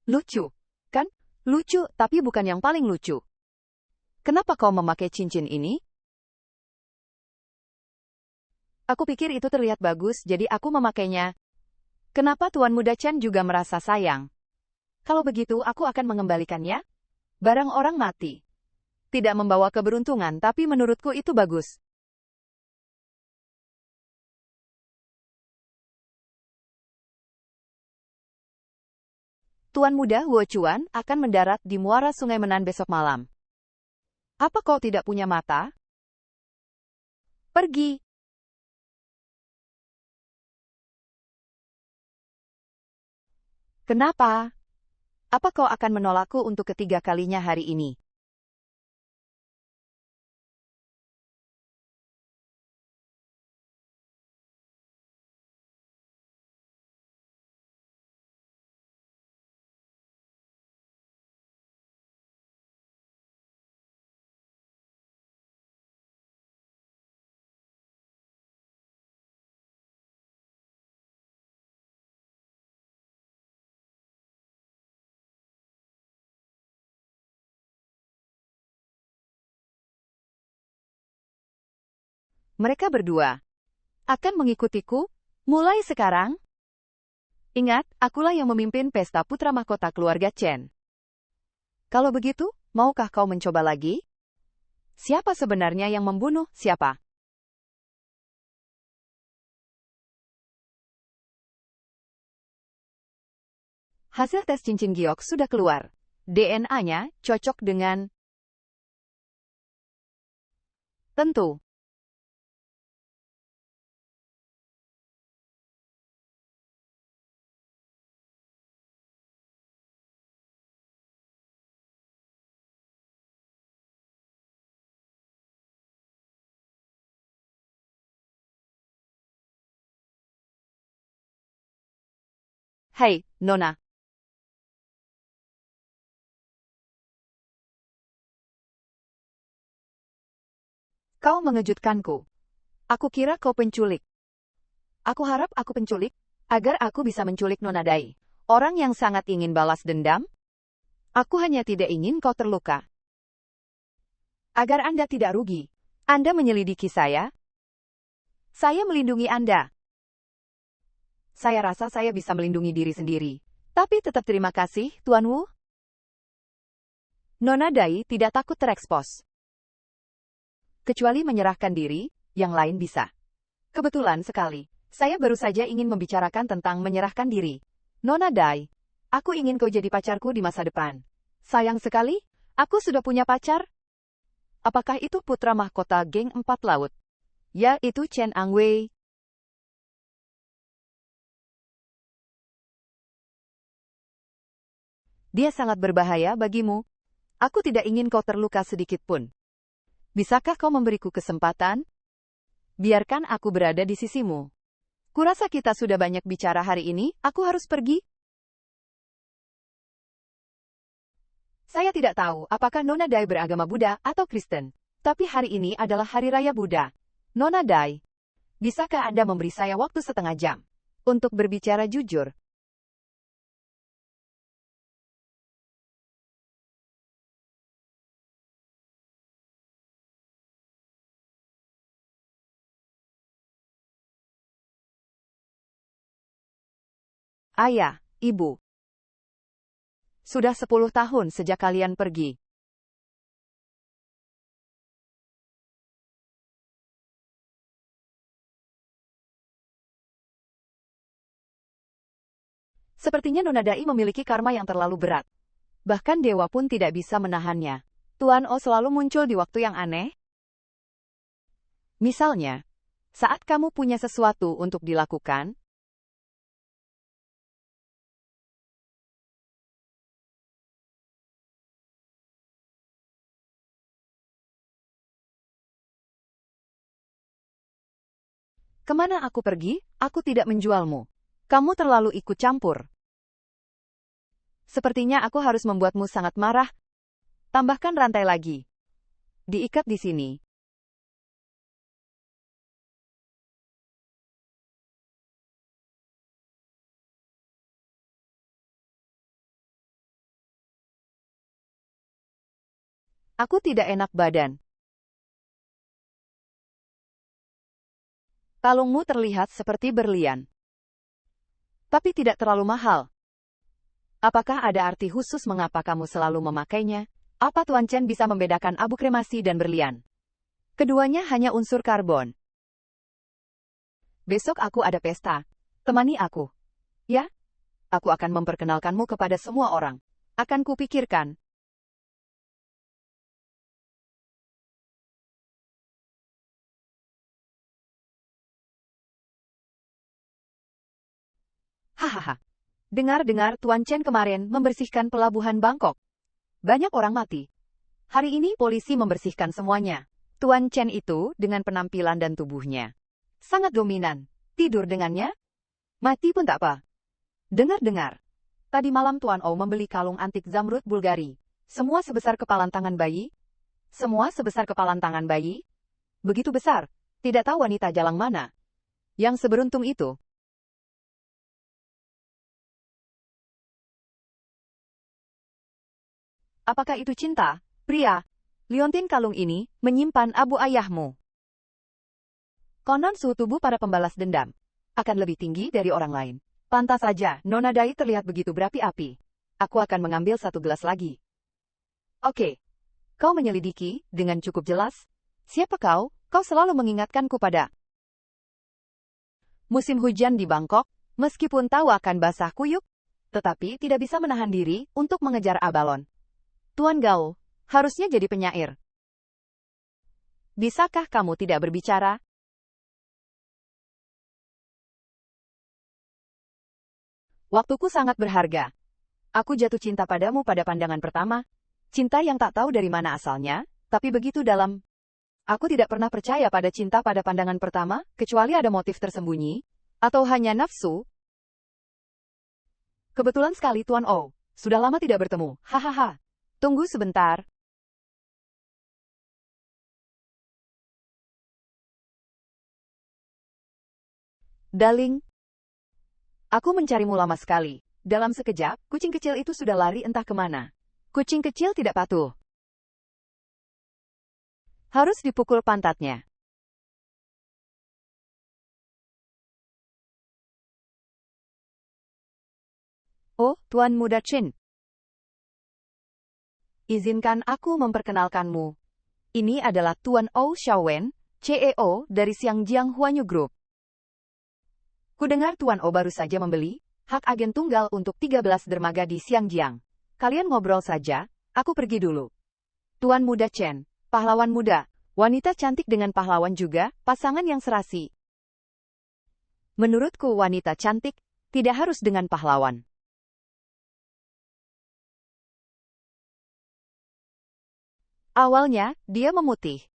S1: Lucu, kan? Lucu, tapi bukan yang paling lucu. Kenapa kau memakai cincin ini? Aku pikir itu terlihat bagus, jadi aku memakainya. Kenapa Tuan Muda Chen juga merasa sayang? Kalau begitu, aku akan mengembalikannya. Barang orang mati. Tidak membawa keberuntungan, tapi menurutku itu bagus. Tuan Muda Huo Chuan akan mendarat di muara Sungai Menan besok malam. Apa kau tidak punya mata? Pergi. Kenapa? Apa kau akan menolakku untuk ketiga kalinya hari ini? Mereka berdua akan mengikutiku mulai sekarang. Ingat, akulah yang memimpin pesta putra mahkota keluarga Chen. Kalau begitu, maukah kau mencoba lagi? Siapa sebenarnya yang membunuh siapa? Hasil tes cincin giok sudah keluar. DNA-nya cocok dengan... Tentu. Hei, Nona. Kau mengejutkanku. Aku kira kau penculik. Aku harap aku penculik, agar aku bisa menculik Nona Dai. Orang yang sangat ingin balas dendam. Aku hanya tidak ingin kau terluka. Agar Anda tidak rugi. Anda menyelidiki saya. Saya melindungi Anda. Saya rasa saya bisa melindungi diri sendiri. Tapi tetap terima kasih, Tuan Wu. Nona Dai tidak takut terekspos. Kecuali menyerahkan diri, yang lain bisa. Kebetulan sekali, saya baru saja ingin membicarakan tentang menyerahkan diri. Nona Dai, aku ingin kau jadi pacarku di masa depan. Sayang sekali, aku sudah punya pacar. Apakah itu putra mahkota geng 4 laut? Ya, itu Chen Angwei. Dia sangat berbahaya bagimu. Aku tidak ingin kau terluka sedikit pun. Bisakah kau memberiku kesempatan? Biarkan aku berada di sisimu. Kurasa kita sudah banyak bicara hari ini, aku harus pergi. Saya tidak tahu apakah Nona Dai beragama Buddha atau Kristen. Tapi hari ini adalah Hari Raya Buddha. Nona Dai, bisakah Anda memberi saya waktu setengah jam untuk berbicara jujur? Ayah, Ibu. Sudah 10 tahun sejak kalian pergi. Sepertinya Nona Dai memiliki karma yang terlalu berat. Bahkan dewa pun tidak bisa menahannya. Tuan O selalu muncul di waktu yang aneh. Misalnya, saat kamu punya sesuatu untuk dilakukan, kemana aku pergi, aku tidak menjualmu. Kamu terlalu ikut campur. Sepertinya aku harus membuatmu sangat marah. Tambahkan rantai lagi. Diikat di sini. Aku tidak enak badan. Kalungmu terlihat seperti berlian, tapi tidak terlalu mahal. Apakah ada arti khusus mengapa kamu selalu memakainya? Apa Tuan Chen bisa membedakan abu kremasi dan berlian? Keduanya hanya unsur karbon. Besok aku ada pesta. Temani aku. Ya? Aku akan memperkenalkanmu kepada semua orang. Akan kupikirkan. Hahaha. Dengar-dengar Tuan Chen kemarin membersihkan pelabuhan Bangkok. Banyak orang mati. Hari ini polisi membersihkan semuanya. Tuan Chen itu dengan penampilan dan tubuhnya sangat dominan. Tidur dengannya? Mati pun tak apa. Dengar-dengar. Tadi malam Tuan O membeli kalung antik zamrud Bulgari. Semua sebesar kepalan tangan bayi. Semua sebesar kepalan tangan bayi. Begitu besar. Tidak tahu wanita jalang mana yang seberuntung itu. Apakah itu cinta, pria? Liontin kalung ini menyimpan abu ayahmu. Konon suhu tubuh para pembalas dendam akan lebih tinggi dari orang lain. Pantas saja, Nona Dai terlihat begitu berapi-api. Aku akan mengambil satu gelas lagi. Oke. Kau menyelidiki dengan cukup jelas. Siapa kau? Kau selalu mengingatkanku pada musim hujan di Bangkok, meskipun tahu akan basah kuyup, tetapi tidak bisa menahan diri untuk mengejar abalon. Tuan Gao, harusnya jadi penyair. Bisakah kamu tidak berbicara? Waktuku sangat berharga. Aku jatuh cinta padamu pada pandangan pertama. Cinta yang tak tahu dari mana asalnya, tapi begitu dalam. Aku tidak pernah percaya pada cinta pada pandangan pertama, kecuali ada motif tersembunyi, atau hanya nafsu. Kebetulan sekali Tuan O, sudah lama tidak bertemu, hahaha. Tunggu sebentar. Darling, aku mencarimu lama sekali. Dalam sekejap, kucing kecil itu sudah lari entah kemana. Kucing kecil tidak patuh. Harus dipukul pantatnya. Oh, Tuan Muda Chin. Izinkan aku memperkenalkanmu. Ini adalah Tuan O Xiaowen, CEO dari Xiangjiang Huanyu Group. Kudengar Tuan O baru saja membeli hak agen tunggal untuk 13 dermaga di Xiangjiang. Kalian ngobrol saja, aku pergi dulu. Tuan Muda Chen, pahlawan muda, wanita cantik dengan pahlawan juga, pasangan yang serasi. Menurutku wanita cantik tidak harus dengan pahlawan. Awalnya, dia memutih.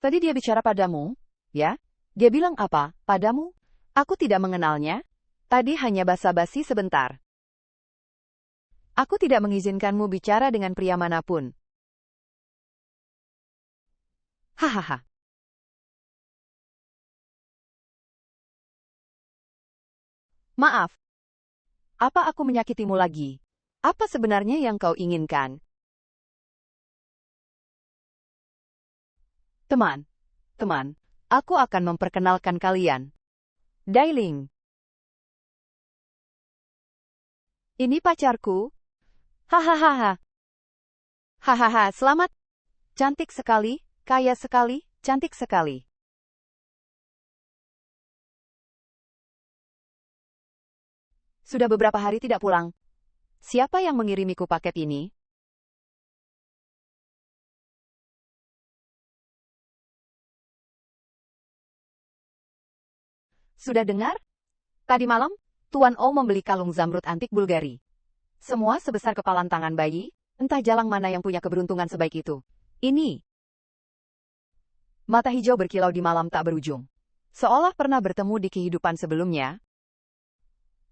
S1: Tadi dia bicara padamu, ya? Dia bilang apa, padamu? Aku tidak mengenalnya. Tadi hanya basa-basi sebentar. Aku tidak mengizinkanmu bicara dengan pria manapun. Hahaha. Maaf. Apa aku menyakitimu lagi? Apa sebenarnya yang kau inginkan? Teman, aku akan memperkenalkan kalian. Darling. Ini pacarku. Hahaha. Hahaha, selamat. Cantik sekali, kaya sekali, cantik sekali. Sudah beberapa hari tidak pulang. Siapa yang mengirimiku paket ini? Sudah dengar? Tadi malam, Tuan O membeli kalung zamrud antik Bulgari. Semua sebesar kepalan tangan bayi, entah jalang mana yang punya keberuntungan sebaik itu. Ini. Mata hijau berkilau di malam tak berujung. Seolah pernah bertemu di kehidupan sebelumnya.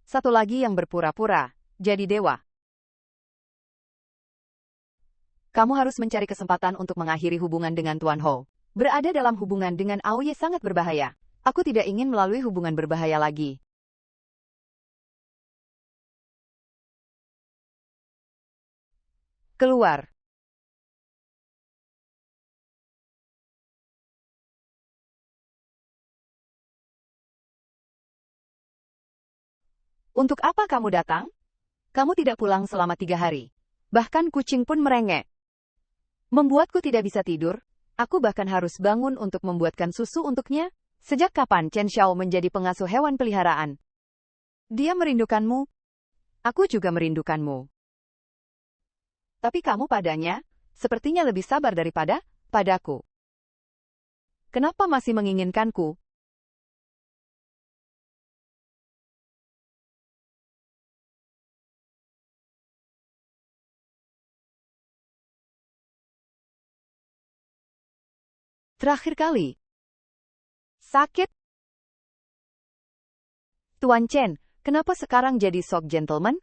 S1: Satu lagi yang berpura-pura, jadi dewa. Kamu harus mencari kesempatan untuk mengakhiri hubungan dengan Tuan Ho. Berada dalam hubungan dengan Aoye sangat berbahaya. Aku tidak ingin melalui hubungan berbahaya lagi. Keluar. Untuk apa kamu datang? Kamu tidak pulang selama 3 hari. Bahkan kucing pun merengek. Membuatku tidak bisa tidur. Aku bahkan harus bangun untuk membuatkan susu untuknya. Sejak kapan Chen Xiao menjadi pengasuh hewan peliharaan? Dia merindukanmu. Aku juga merindukanmu. Tapi kamu padanya, sepertinya lebih sabar padaku. Kenapa masih menginginkanku? Terakhir kali. Sakit? Tuan Chen, kenapa sekarang jadi sok gentleman?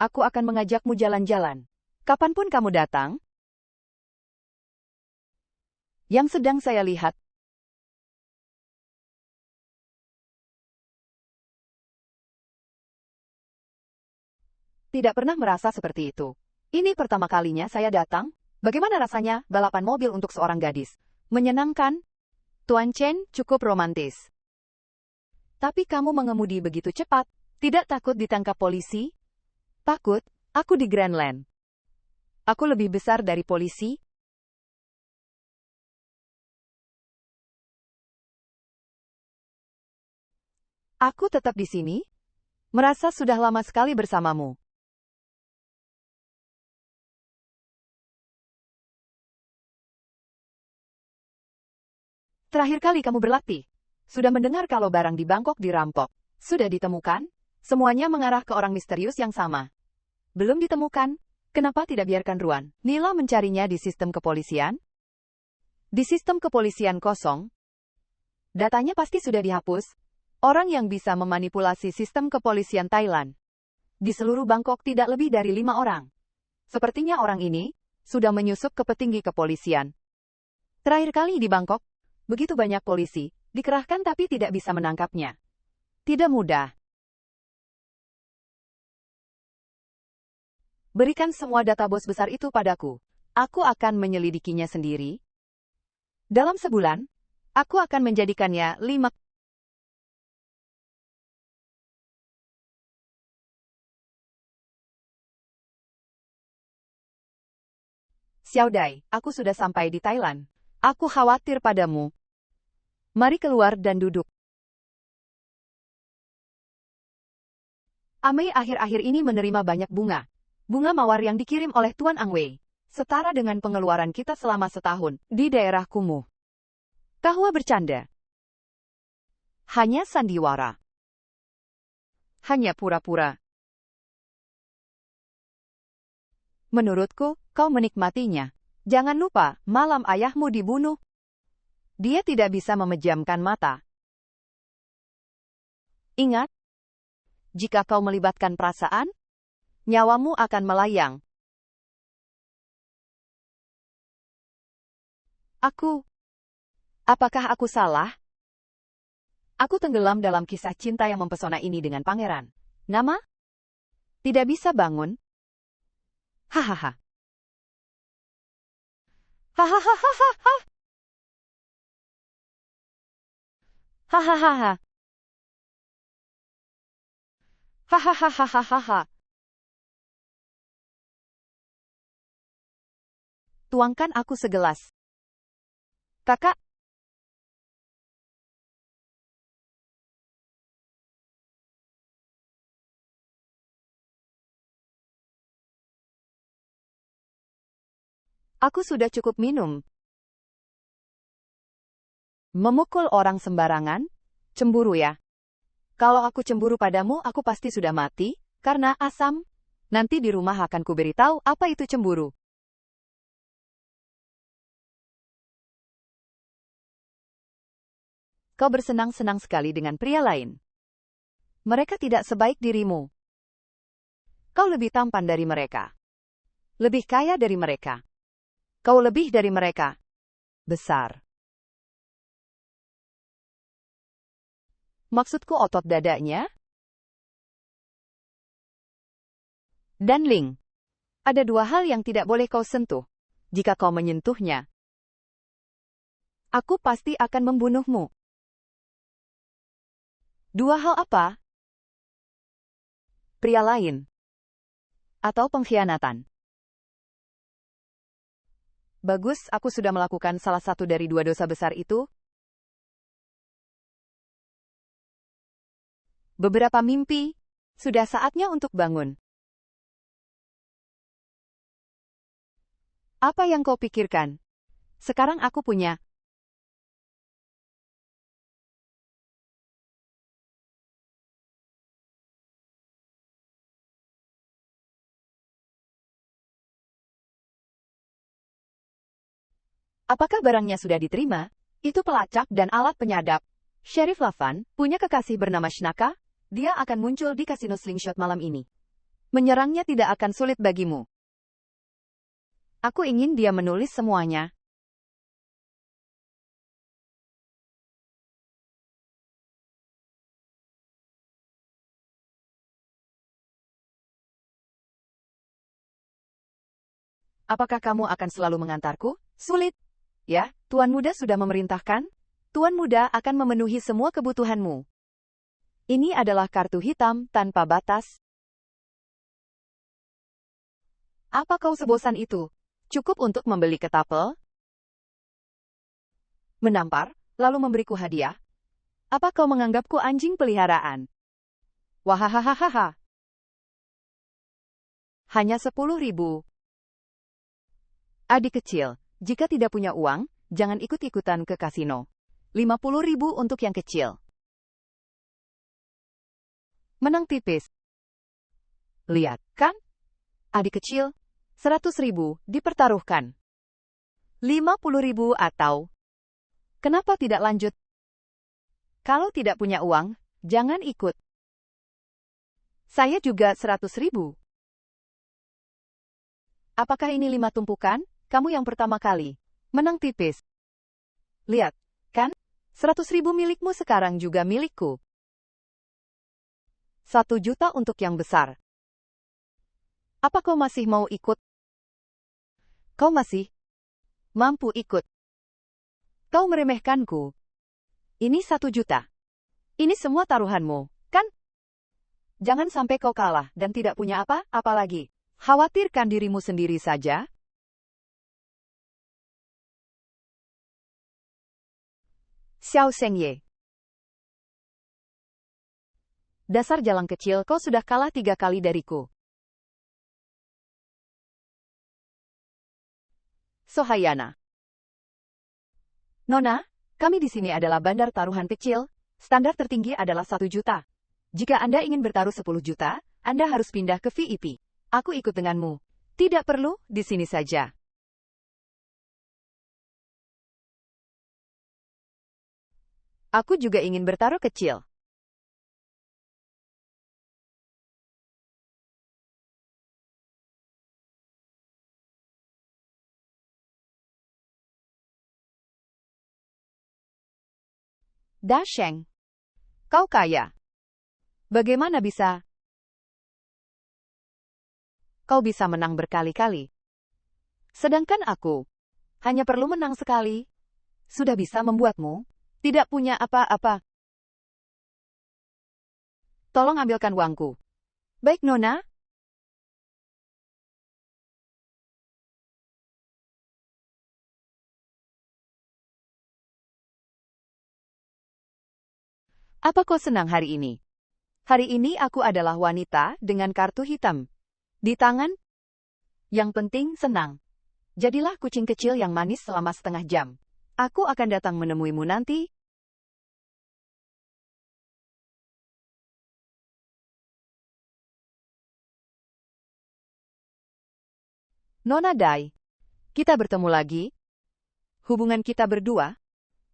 S1: Aku akan mengajakmu jalan-jalan. Kapanpun kamu datang. Yang sedang saya lihat. Tidak pernah merasa seperti itu. Ini pertama kalinya saya datang. Bagaimana rasanya balapan mobil untuk seorang gadis? Menyenangkan? Tuan Chen cukup romantis. Tapi kamu mengemudi begitu cepat. Tidak takut ditangkap polisi? Takut, aku di Grandland. Aku lebih besar dari polisi. Aku tetap di sini. Merasa sudah lama sekali bersamamu. Terakhir kali kamu berlatih. Sudah mendengar kalau barang di Bangkok dirampok. Sudah ditemukan? Semuanya mengarah ke orang misterius yang sama. Belum ditemukan? Kenapa tidak biarkan Ruan Nila mencarinya di sistem kepolisian? Di sistem kepolisian kosong. Datanya pasti sudah dihapus. Orang yang bisa memanipulasi sistem kepolisian Thailand. Di seluruh Bangkok tidak lebih dari 5 orang. Sepertinya orang ini sudah menyusup ke petinggi kepolisian. Terakhir kali di Bangkok, begitu banyak polisi dikerahkan tapi tidak bisa menangkapnya. Tidak mudah. Berikan semua data bos besar itu padaku. Aku akan menyelidikinya sendiri. Dalam sebulan, aku akan menjadikannya 5. Xiaodai, aku sudah sampai di Thailand. Aku khawatir padamu. Mari keluar dan duduk. Amei akhir-akhir ini menerima banyak bunga. Bunga mawar yang dikirim oleh Tuan Ang Wei. Setara dengan pengeluaran kita selama setahun di daerah kumuh. Kahwa bercanda. Hanya sandiwara. Hanya pura-pura. Menurutku, kau menikmatinya. Jangan lupa, malam ayahmu dibunuh. Dia tidak bisa memejamkan mata. Ingat, jika kau melibatkan perasaan, nyawamu akan melayang. Apakah aku salah? Aku tenggelam dalam kisah cinta yang mempesona ini dengan pangeran. Nama? Tidak bisa bangun. Hahaha. Hahaha. Hahaha. Hahaha. Tuangkan aku segelas. Kakak. Aku sudah cukup minum. Memukul orang sembarangan? Cemburu ya? Kalau aku cemburu padamu, aku pasti sudah mati, karena asam. Nanti di rumah akan kuberitahu apa itu cemburu. Kau bersenang-senang sekali dengan pria lain. Mereka tidak sebaik dirimu. Kau lebih tampan dari mereka. Lebih kaya dari mereka. Kau lebih dari mereka. Besar. Maksudku otot dadanya? Dan Ling. Ada 2 hal yang tidak boleh kau sentuh. Jika kau menyentuhnya, aku pasti akan membunuhmu. Dua hal apa? Pria lain. Atau pengkhianatan. Bagus, aku sudah melakukan salah satu dari dua dosa besar itu. Beberapa mimpi. Sudah saatnya untuk bangun. Apa yang kau pikirkan? Sekarang aku punya. Apakah barangnya sudah diterima? Itu pelacak dan alat penyadap. Sheriff Lavan punya kekasih bernama Shnaka. Dia akan muncul di kasino Slingshot malam ini. Menyerangnya tidak akan sulit bagimu. Aku ingin dia menulis semuanya. Apakah kamu akan selalu mengantarku? Sulit. Ya, Tuan Muda sudah memerintahkan. Tuan Muda akan memenuhi semua kebutuhanmu. Ini adalah kartu hitam tanpa batas. Apa kau sebosan itu? Cukup untuk membeli ketapel? Menampar, lalu memberiku hadiah? Apa kau menganggapku anjing peliharaan? Wahahaha. Hanya 10.000. Adik kecil, jika tidak punya uang, jangan ikut-ikutan ke kasino. 50.000 untuk yang kecil. Menang tipis. Lihat, kan? Adik kecil, 100.000 dipertaruhkan. 50.000 atau... Kenapa tidak lanjut? Kalau tidak punya uang, jangan ikut. Saya juga 100.000. Apakah ini 5 tumpukan? Kamu yang pertama kali. Menang tipis. Lihat, kan? 100.000 milikmu sekarang juga milikku. 1 juta untuk yang besar. Apa kau masih mau ikut? Kau masih mampu ikut. Kau meremehkanku. Ini 1 juta. Ini semua taruhanmu, kan? Jangan sampai kau kalah dan tidak punya apa-apa lagi. Khawatirkan dirimu sendiri saja. Xiao Shengye. Dasar jalang kecil, kau sudah kalah 3 kali dariku. Sohayana. Nona, kami di sini adalah bandar taruhan kecil. Standar tertinggi adalah 1 juta. Jika Anda ingin bertaruh 10 juta, Anda harus pindah ke VIP. Aku ikut denganmu. Tidak perlu, di sini saja. Aku juga ingin bertaruh kecil. Da Sheng. Kau kaya. Bagaimana bisa? Kau bisa menang berkali-kali. Sedangkan aku hanya perlu menang sekali. Sudah bisa membuatmu tidak punya apa-apa. Tolong ambilkan uangku. Baik, Nona. Apa kau senang hari ini? Hari ini aku adalah wanita dengan kartu hitam. Di tangan? Yang penting senang. Jadilah kucing kecil yang manis selama setengah jam. Aku akan datang menemuimu nanti. Nona Dai. Kita bertemu lagi. Hubungan kita berdua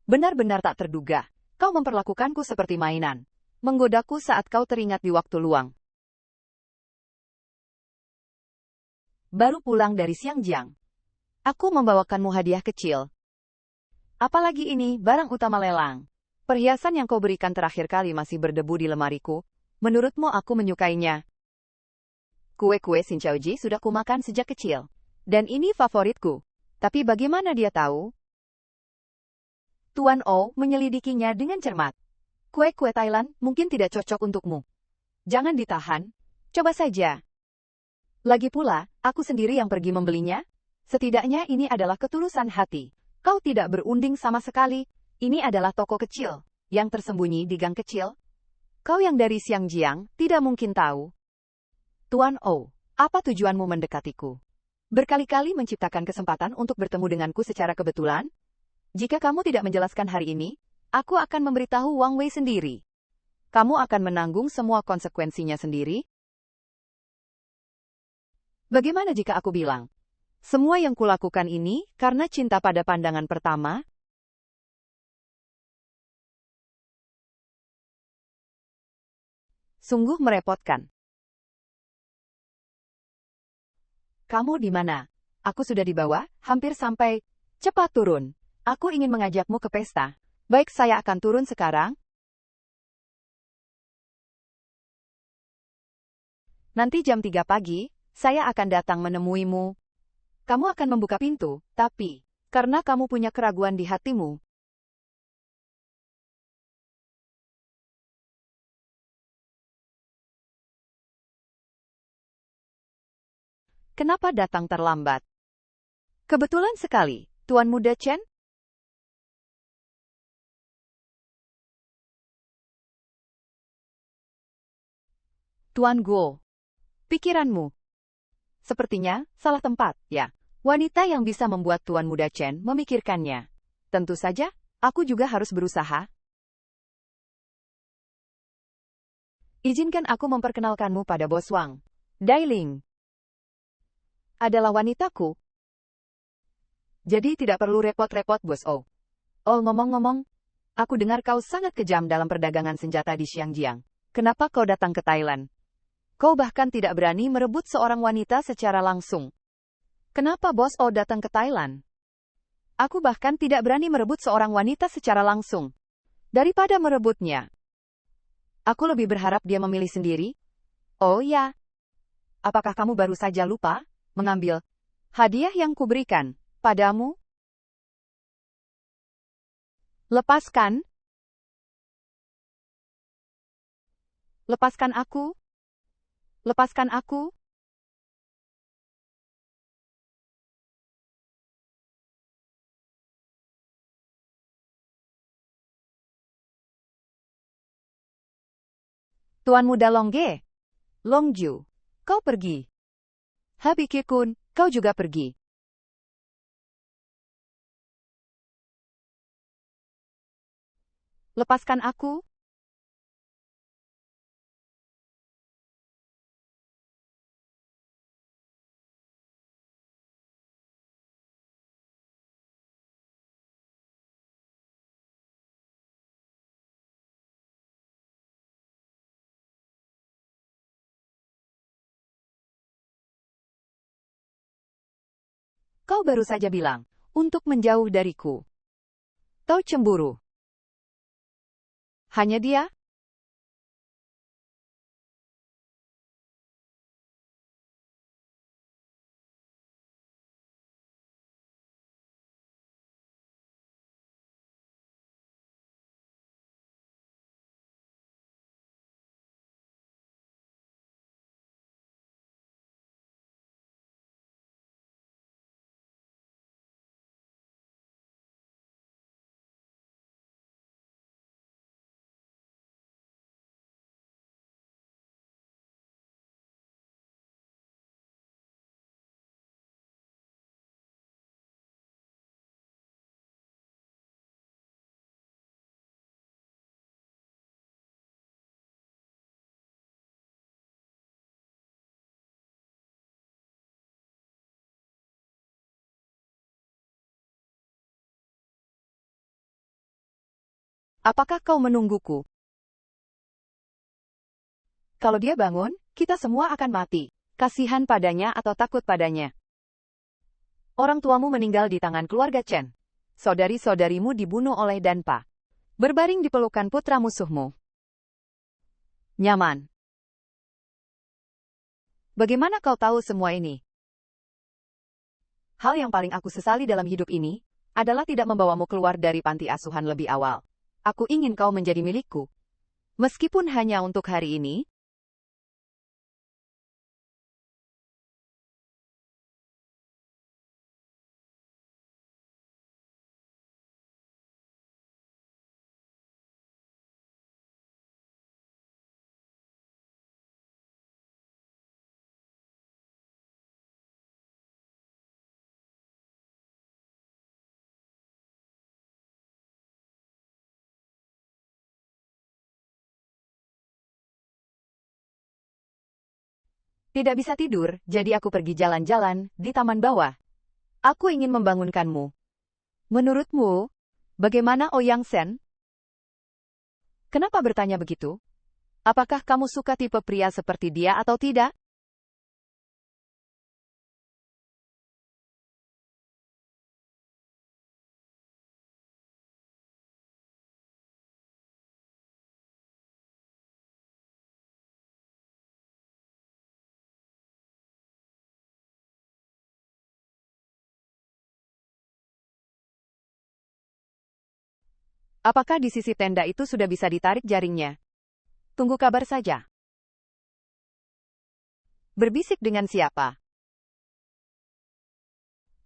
S1: benar-benar tak terduga. Kau memperlakukanku seperti mainan. Menggodaku saat kau teringat di waktu luang. Baru pulang dari Xiangjiang. Aku membawakanmu hadiah kecil. Apalagi ini barang utama lelang. Perhiasan yang kau berikan terakhir kali masih berdebu di lemariku. Menurutmu aku menyukainya? Kue-kue Xinchaoji sudah kumakan sejak kecil. Dan ini favoritku. Tapi bagaimana dia tahu? Tuan O menyelidikinya dengan cermat. Kue-kue Thailand mungkin tidak cocok untukmu. Jangan ditahan. Coba saja. Lagi pula, aku sendiri yang pergi membelinya. Setidaknya ini adalah ketulusan hati. Kau tidak berunding sama sekali. Ini adalah toko kecil, yang tersembunyi di gang kecil. Kau yang dari Xiangjiang, tidak mungkin tahu. Tuan O, apa tujuanmu mendekatiku? Berkali-kali menciptakan kesempatan untuk bertemu denganku secara kebetulan? Jika kamu tidak menjelaskan hari ini, aku akan memberitahu Wang Wei sendiri. Kamu akan menanggung semua konsekuensinya sendiri? Bagaimana jika aku bilang, semua yang kulakukan ini karena cinta pada pandangan pertama? Sungguh merepotkan. Kamu di mana? Aku sudah di bawah, hampir sampai. Cepat turun. Aku ingin mengajakmu ke pesta. Baik, saya akan turun sekarang. Nanti jam 3 pagi, saya akan datang menemuimu. Kamu akan membuka pintu, tapi karena kamu punya keraguan di hatimu. Kenapa datang terlambat? Kebetulan sekali, Tuan Muda Chen. Tuan Guo, pikiranmu sepertinya salah tempat, ya. Wanita yang bisa membuat Tuan Muda Chen memikirkannya. Tentu saja, aku juga harus berusaha. Izinkan aku memperkenalkanmu pada Bos Wang. Dailing adalah wanitaku. Jadi tidak perlu repot-repot, Bos O. Oh, ngomong-ngomong, aku dengar kau sangat kejam dalam perdagangan senjata di Xiangjiang. Kenapa kau datang ke Thailand? Kau bahkan tidak berani merebut seorang wanita secara langsung. Kenapa Bos O datang ke Thailand? Aku bahkan tidak berani merebut seorang wanita secara langsung. Daripada merebutnya, aku lebih berharap dia memilih sendiri. Oh ya, apakah kamu baru saja lupa mengambil hadiah yang kuberikan padamu? Lepaskan. Lepaskan aku. Lepaskan aku. Tuan Muda Longge. Longju. Kau pergi. Habiki-kun, kau juga pergi. Lepaskan aku. Kau baru saja bilang, untuk menjauh dariku. Kau cemburu. Hanya dia? Apakah kau menungguku? Kalau dia bangun, kita semua akan mati. Kasihan padanya atau takut padanya. Orang tuamu meninggal di tangan keluarga Chen. Saudari-saudarimu dibunuh oleh Danpa. Berbaring di pelukan putra musuhmu. Nyaman. Bagaimana kau tahu semua ini? Hal yang paling aku sesali dalam hidup ini adalah tidak membawamu keluar dari panti asuhan lebih awal. Aku ingin kau menjadi milikku. Meskipun hanya untuk hari ini, tidak bisa tidur, jadi aku pergi jalan-jalan di taman bawah. Aku ingin membangunkanmu. Menurutmu, bagaimana Ouyang Sen? Kenapa bertanya begitu? Apakah kamu suka tipe pria seperti dia atau tidak? Apakah di sisi tenda itu sudah bisa ditarik jaringnya? Tunggu kabar saja. Berbisik dengan siapa?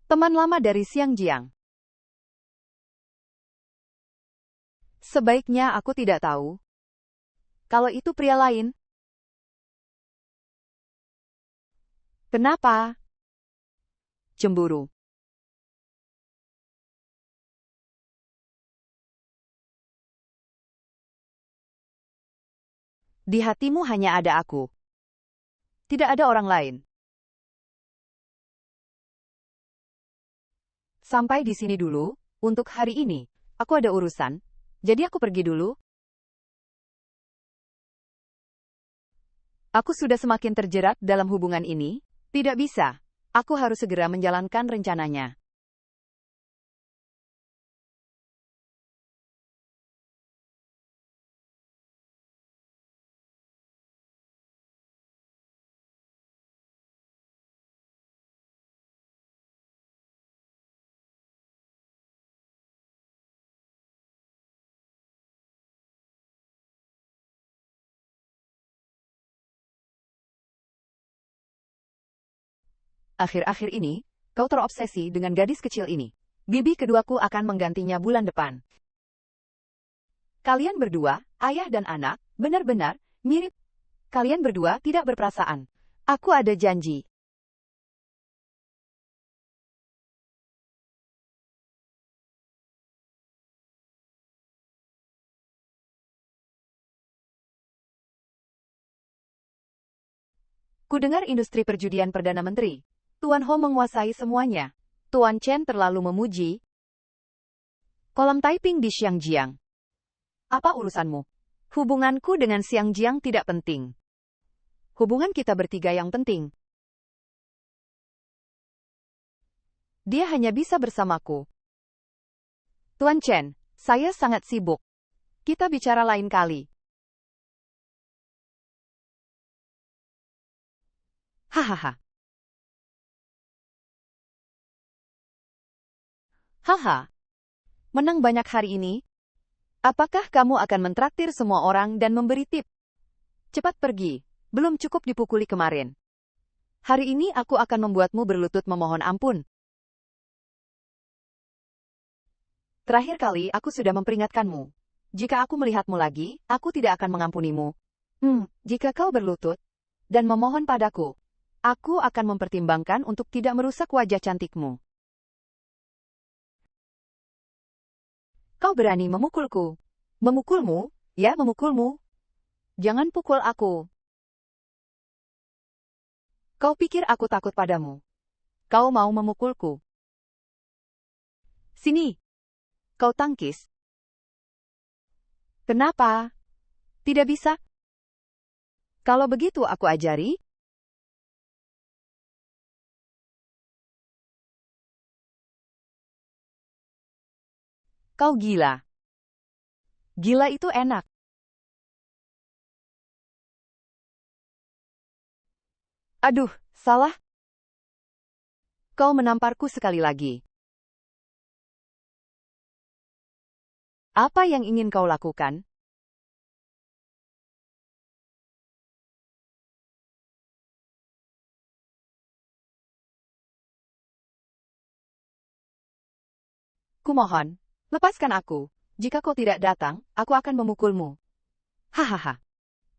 S1: Teman lama dari Xiangjiang. Sebaiknya aku tidak tahu. Kalau itu pria lain. Kenapa? Cemburu. Di hatimu hanya ada aku. Tidak ada orang lain. Sampai di sini dulu, untuk hari ini. Aku ada urusan, jadi aku pergi dulu. Aku sudah semakin terjerat dalam hubungan ini. Tidak bisa. Aku harus segera menjalankan rencananya. Akhir-akhir ini, kau terobsesi dengan gadis kecil ini. Bibi keduaku akan menggantinya bulan depan. Kalian berdua, ayah dan anak, benar-benar mirip. Kalian berdua tidak berperasaan. Aku ada janji. Kudengar industri perjudian Perdana Menteri. Tuan Ho menguasai semuanya. Tuan Chen terlalu memuji. Kolam typing di Xiangjiang. Apa urusanmu? Hubunganku dengan Xiangjiang tidak penting. Hubungan kita bertiga yang penting. Dia hanya bisa bersamaku. Tuan Chen, saya sangat sibuk. Kita bicara lain kali. Hahaha. Haha. Menang banyak hari ini. Apakah kamu akan mentraktir semua orang dan memberi tip? Cepat pergi. Belum cukup dipukuli kemarin. Hari ini aku akan membuatmu berlutut memohon ampun. Terakhir kali aku sudah memperingatkanmu. Jika aku melihatmu lagi, aku tidak akan mengampunimu. Jika kau berlutut dan memohon padaku, aku akan mempertimbangkan untuk tidak merusak wajah cantikmu. Kau berani memukulku. Memukulmu? Ya, memukulmu. Jangan pukul aku. Kau pikir aku takut padamu? Kau mau memukulku? Sini. Kau tangkis. Kenapa? Tidak bisa? Kalau begitu aku ajari. Kau gila. Gila itu enak. Aduh, salah. Kau menamparku sekali lagi. Apa yang ingin kau lakukan? Kumohon, lepaskan aku. Jika kau tidak datang, aku akan memukulmu. Hahaha.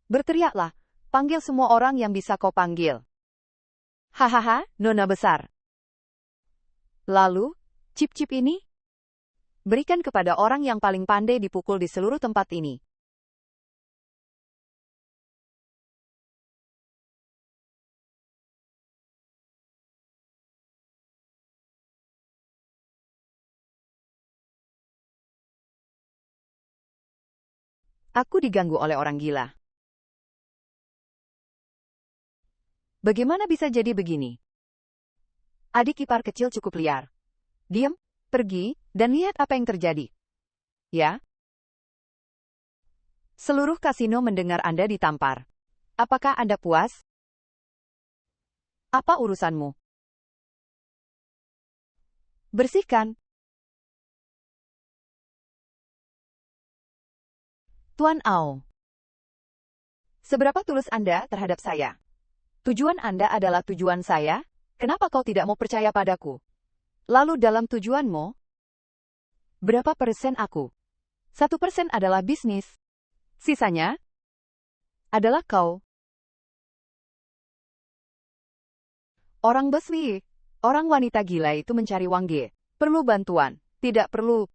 S1: Berteriaklah, panggil semua orang yang bisa kau panggil. Hahaha, nona besar. Lalu, chip-chip ini? Berikan kepada orang yang paling pandai dipukul di seluruh tempat ini. Aku diganggu oleh orang gila. Bagaimana bisa jadi begini? Adik ipar kecil cukup liar. Diam, pergi, dan lihat apa yang terjadi. Ya? Seluruh kasino mendengar Anda ditampar. Apakah Anda puas? Apa urusanmu? Bersihkan. Tuan Ao. Seberapa tulus Anda terhadap saya? Tujuan Anda adalah tujuan saya? Kenapa kau tidak mau percaya padaku? Lalu dalam tujuanmu, berapa persen aku? 1% adalah bisnis. Sisanya adalah kau. Orang beswi, orang wanita gila itu mencari Wangge. Perlu bantuan, tidak perlu.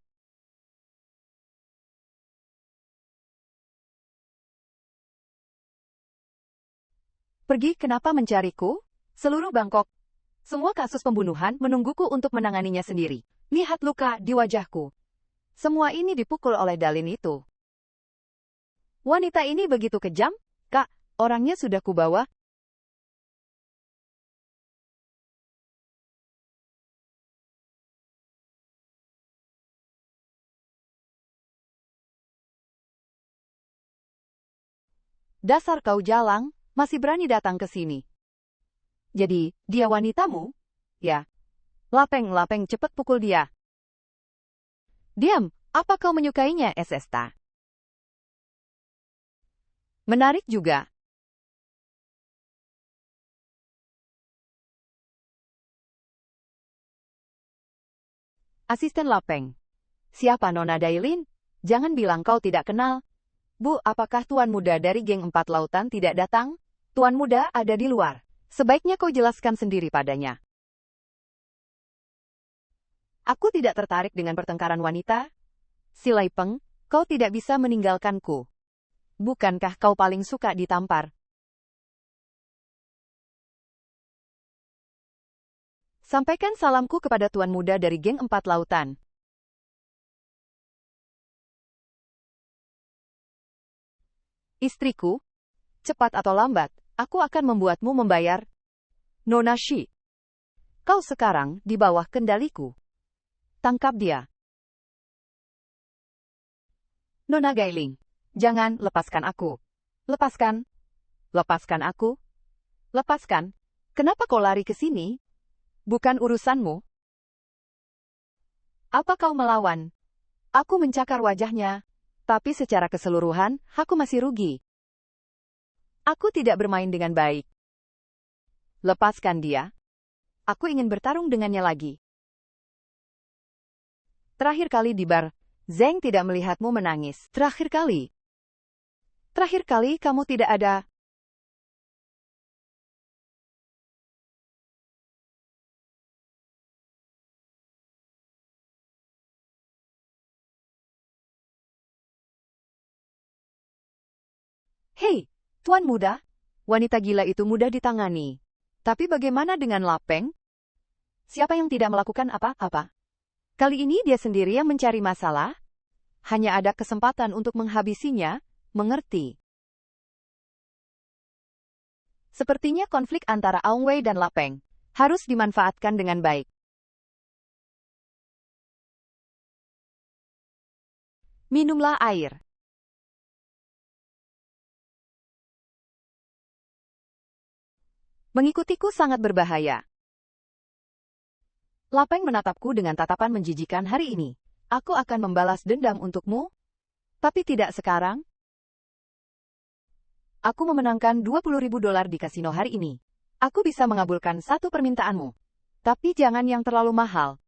S1: Pergi kenapa mencariku? Seluruh Bangkok. Semua kasus pembunuhan menungguku untuk menanganinya sendiri. Lihat luka di wajahku. Semua ini dipukul oleh Dalin itu. Wanita ini begitu kejam, Kak. Orangnya sudah kubawa. Dasar kau jalang, masih berani datang ke sini. Jadi, dia wanitamu? Ya. Lapeng, cepat pukul dia. Diam, apa kau menyukainya, Esesta? Menarik juga. Asisten Lapeng. Siapa Nona Dailin? Jangan bilang kau tidak kenal. Bu, apakah Tuan Muda dari geng 4 Lautan tidak datang? Tuan Muda ada di luar. Sebaiknya kau jelaskan sendiri padanya. Aku tidak tertarik dengan pertengkaran wanita. Silai Peng, kau tidak bisa meninggalkanku. Bukankah kau paling suka ditampar? Sampaikan salamku kepada Tuan Muda dari geng 4 Lautan. Istriku, cepat atau lambat, aku akan membuatmu membayar. Nona Shi, kau sekarang di bawah kendaliku. Tangkap dia. Nona Gailing, jangan lepaskan aku. Lepaskan. Lepaskan aku. Lepaskan. Kenapa kau lari ke sini? Bukan urusanmu. Apa kau melawan? Aku mencakar wajahnya. Tapi secara keseluruhan, aku masih rugi. Aku tidak bermain dengan baik. Lepaskan dia. Aku ingin bertarung dengannya lagi. Terakhir kali di bar, Zeng tidak melihatmu menangis. Terakhir kali. Terakhir kali kamu tidak ada. Hei, Tuan Muda, wanita gila itu mudah ditangani. Tapi bagaimana dengan Lapeng? Siapa yang tidak melakukan apa-apa? Kali ini dia sendiri yang mencari masalah. Hanya ada kesempatan untuk menghabisinya, mengerti? Sepertinya konflik antara Aung Wei dan Lapeng harus dimanfaatkan dengan baik. Minumlah air. Mengikutiku sangat berbahaya. Lapeng menatapku dengan tatapan menjijikan hari ini. Aku akan membalas dendam untukmu, tapi tidak sekarang. Aku memenangkan $20.000 di kasino hari ini. Aku bisa mengabulkan satu permintaanmu. Tapi jangan yang terlalu mahal.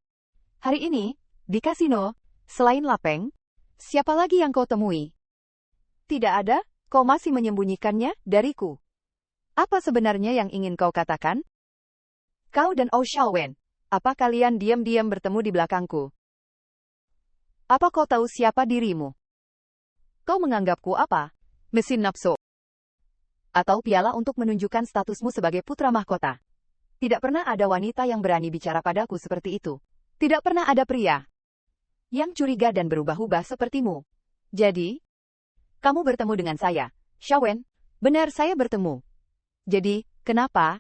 S1: Hari ini, Di kasino, selain Lapeng, siapa lagi yang kau temui? Tidak ada, kau masih menyembunyikannya dariku. Apa sebenarnya yang ingin kau katakan? Kau dan Oh Xiaowen, apa kalian diam-diam bertemu di belakangku? Apa kau tahu siapa dirimu? Kau menganggapku apa? Mesin nafsu? Atau piala untuk menunjukkan statusmu sebagai putra mahkota? Tidak pernah ada wanita yang berani bicara padaku seperti itu. Tidak pernah ada pria yang curiga dan berubah-ubah sepertimu. Jadi, kamu bertemu dengan saya, Xiaowen. Benar, saya bertemu. Jadi, kenapa?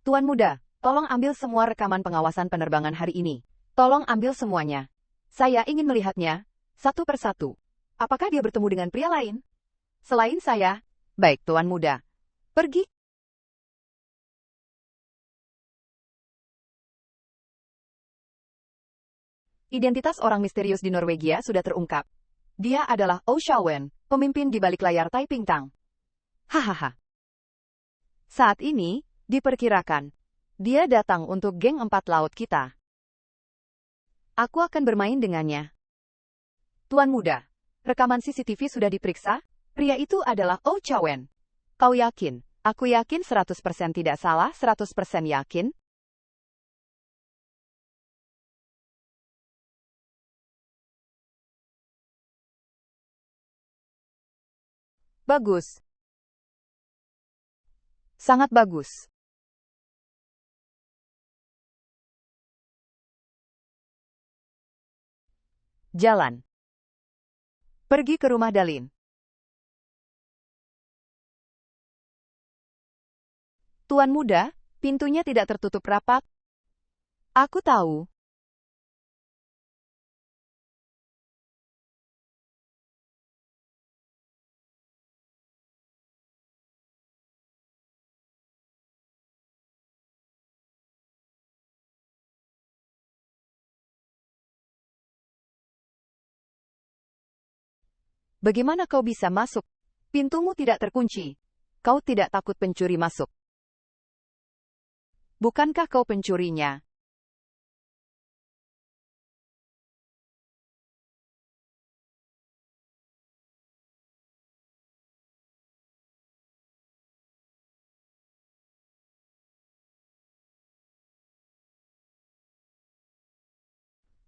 S1: Tuan Muda, tolong ambil semua rekaman pengawasan penerbangan hari ini. Tolong ambil semuanya. Saya ingin melihatnya, satu persatu. Apakah dia bertemu dengan pria lain? Selain saya? Baik, Tuan Muda. Pergi. Identitas orang misterius di Norwegia sudah terungkap. Dia adalah Oh Xiaowen, pemimpin di balik layar Taiping Tang. Hahaha. Saat ini, diperkirakan, dia datang untuk geng 4 laut kita. Aku akan bermain dengannya. Tuan Muda, rekaman CCTV sudah diperiksa? Pria itu adalah Oh Xiaowen. Kau yakin? Aku yakin 100% tidak salah, 100% yakin. Bagus. Sangat bagus. Jalan. Pergi ke rumah Dalin. Tuan Muda, pintunya tidak tertutup rapat. Aku tahu. Bagaimana kau bisa masuk? Pintumu tidak terkunci. Kau tidak takut pencuri masuk. Bukankah kau pencurinya?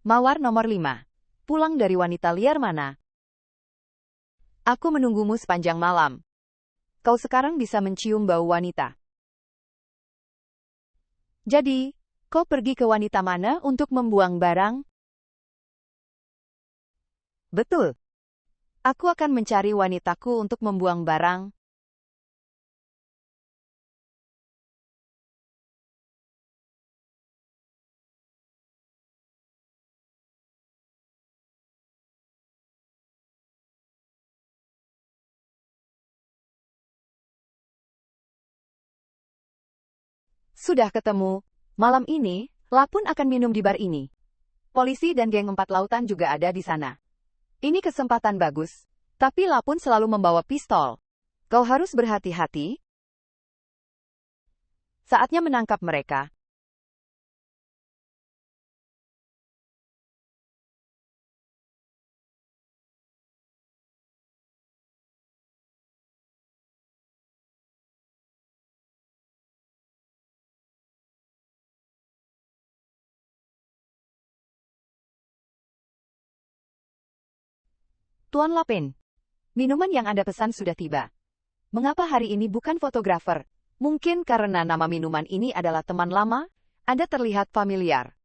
S1: Mawar nomor 5. Pulang dari wanita liar mana? Aku menunggumu sepanjang malam. Kau sekarang bisa mencium bau wanita. Jadi, kau pergi ke wanita mana untuk membuang barang? Betul. Aku akan mencari wanitaku untuk membuang barang. Sudah ketemu. Malam ini, Lapun akan minum di bar ini. Polisi dan geng 4 lautan juga ada di sana. Ini kesempatan bagus. Tapi Lapun selalu membawa pistol. Kau harus berhati-hati. Saatnya menangkap mereka. Tuan Lapin, minuman yang Anda pesan sudah tiba. Mengapa hari ini bukan fotografer? Mungkin karena nama minuman ini adalah teman lama, Anda terlihat familiar.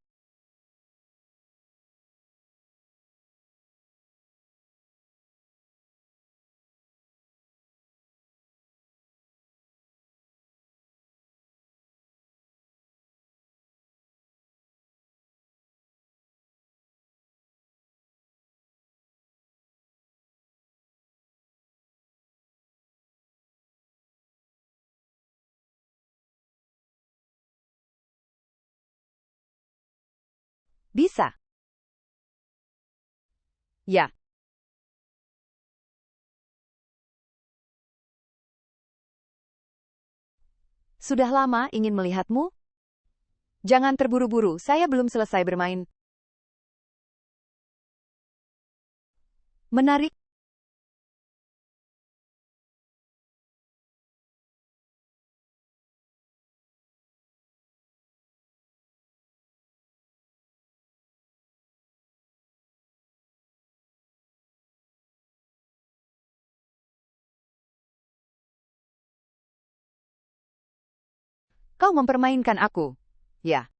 S1: Bisa. Ya. Sudah lama ingin melihatmu? Jangan terburu-buru, saya belum selesai bermain. Menarik. Kau mempermainkan aku. Ya.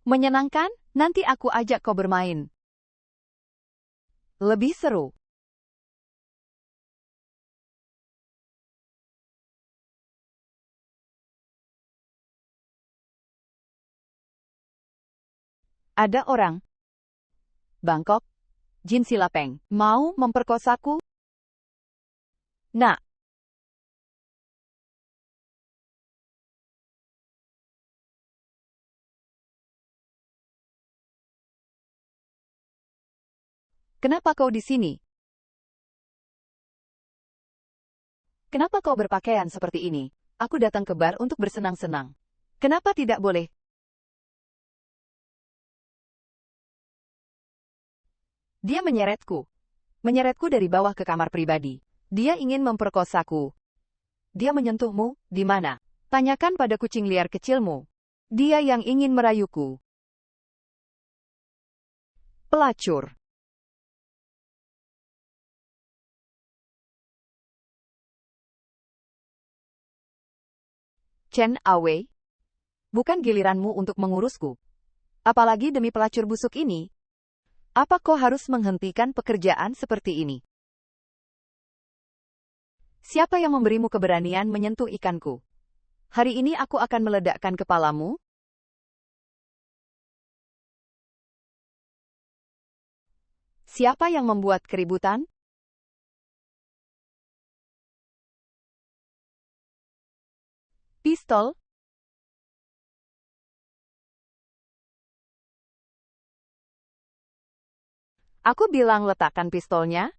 S1: Menyenangkan? Nanti aku ajak kau bermain. Lebih seru. Ada orang. Bangkok. Jin Silapeng. Mau memperkosaku? Nak. Kenapa kau di sini? Kenapa kau berpakaian seperti ini? Aku datang ke bar untuk bersenang-senang. Kenapa tidak boleh? Dia menyeretku. Menyeretku dari bawah ke kamar pribadi. Dia ingin memperkosaku. Dia menyentuhmu, di mana? Tanyakan pada kucing liar kecilmu. Dia yang ingin merayuku. Pelacur. Chen Awei. Bukan giliranmu untuk mengurusku. Apalagi demi pelacur busuk ini. Apa kau harus menghentikan pekerjaan seperti ini? Siapa yang memberimu keberanian menyentuh ikanku? Hari ini aku akan meledakkan kepalamu. Siapa yang membuat keributan? Pistol? Aku bilang letakkan pistolnya.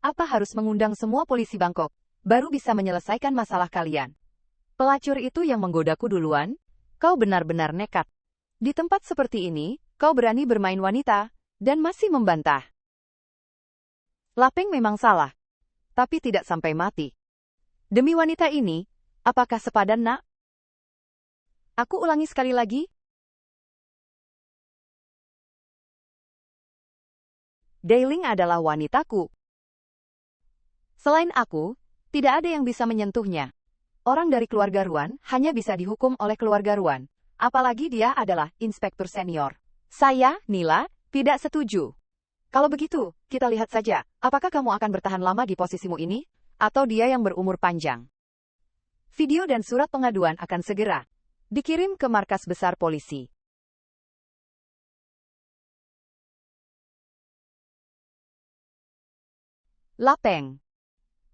S1: Apa harus mengundang semua polisi Bangkok? Baru bisa menyelesaikan masalah kalian. Pelacur itu yang menggodaku duluan? Kau benar-benar nekat. Di tempat seperti ini, kau berani bermain wanita, dan masih membantah. Lapeng memang salah. Tapi tidak sampai mati. Demi wanita ini, apakah sepadan, nak? Aku ulangi sekali lagi. Dailing adalah wanitaku. Selain aku, tidak ada yang bisa menyentuhnya. Orang dari keluarga Ruan hanya bisa dihukum oleh keluarga Ruan. Apalagi dia adalah inspektur senior. Saya, Nila, tidak setuju. Kalau begitu, kita lihat saja, apakah kamu akan bertahan lama di posisimu ini, atau dia yang berumur panjang. Video dan surat pengaduan akan segera dikirim ke markas besar polisi. Lapeng,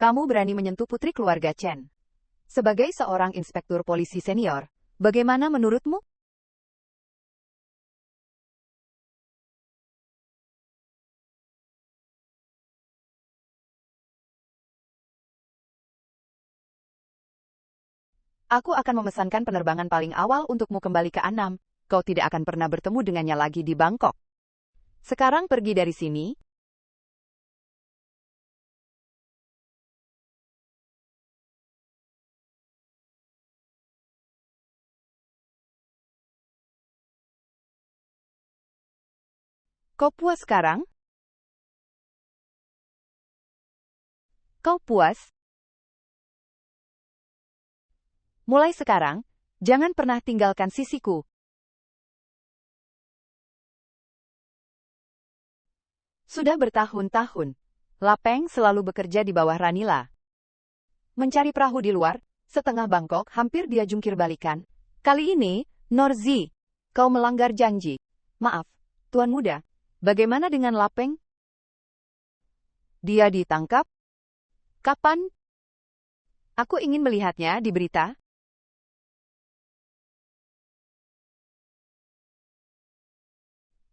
S1: kamu berani menyentuh putri keluarga Chen. Sebagai seorang inspektur polisi senior, bagaimana menurutmu? Aku akan memesankan penerbangan paling awal untukmu kembali ke Annam. Kau tidak akan pernah bertemu dengannya lagi di Bangkok. Sekarang pergi dari sini. Kau puas sekarang? Kau puas? Mulai sekarang, jangan pernah tinggalkan sisiku. Sudah bertahun-tahun, Lapeng selalu bekerja di bawah Ranila. Mencari perahu di luar, setengah Bangkok hampir dia jungkir balikan. Kali ini, Norzi, kau melanggar janji. Maaf, Tuan Muda, Bagaimana dengan Lapeng? Dia ditangkap? Kapan? Aku ingin melihatnya di berita.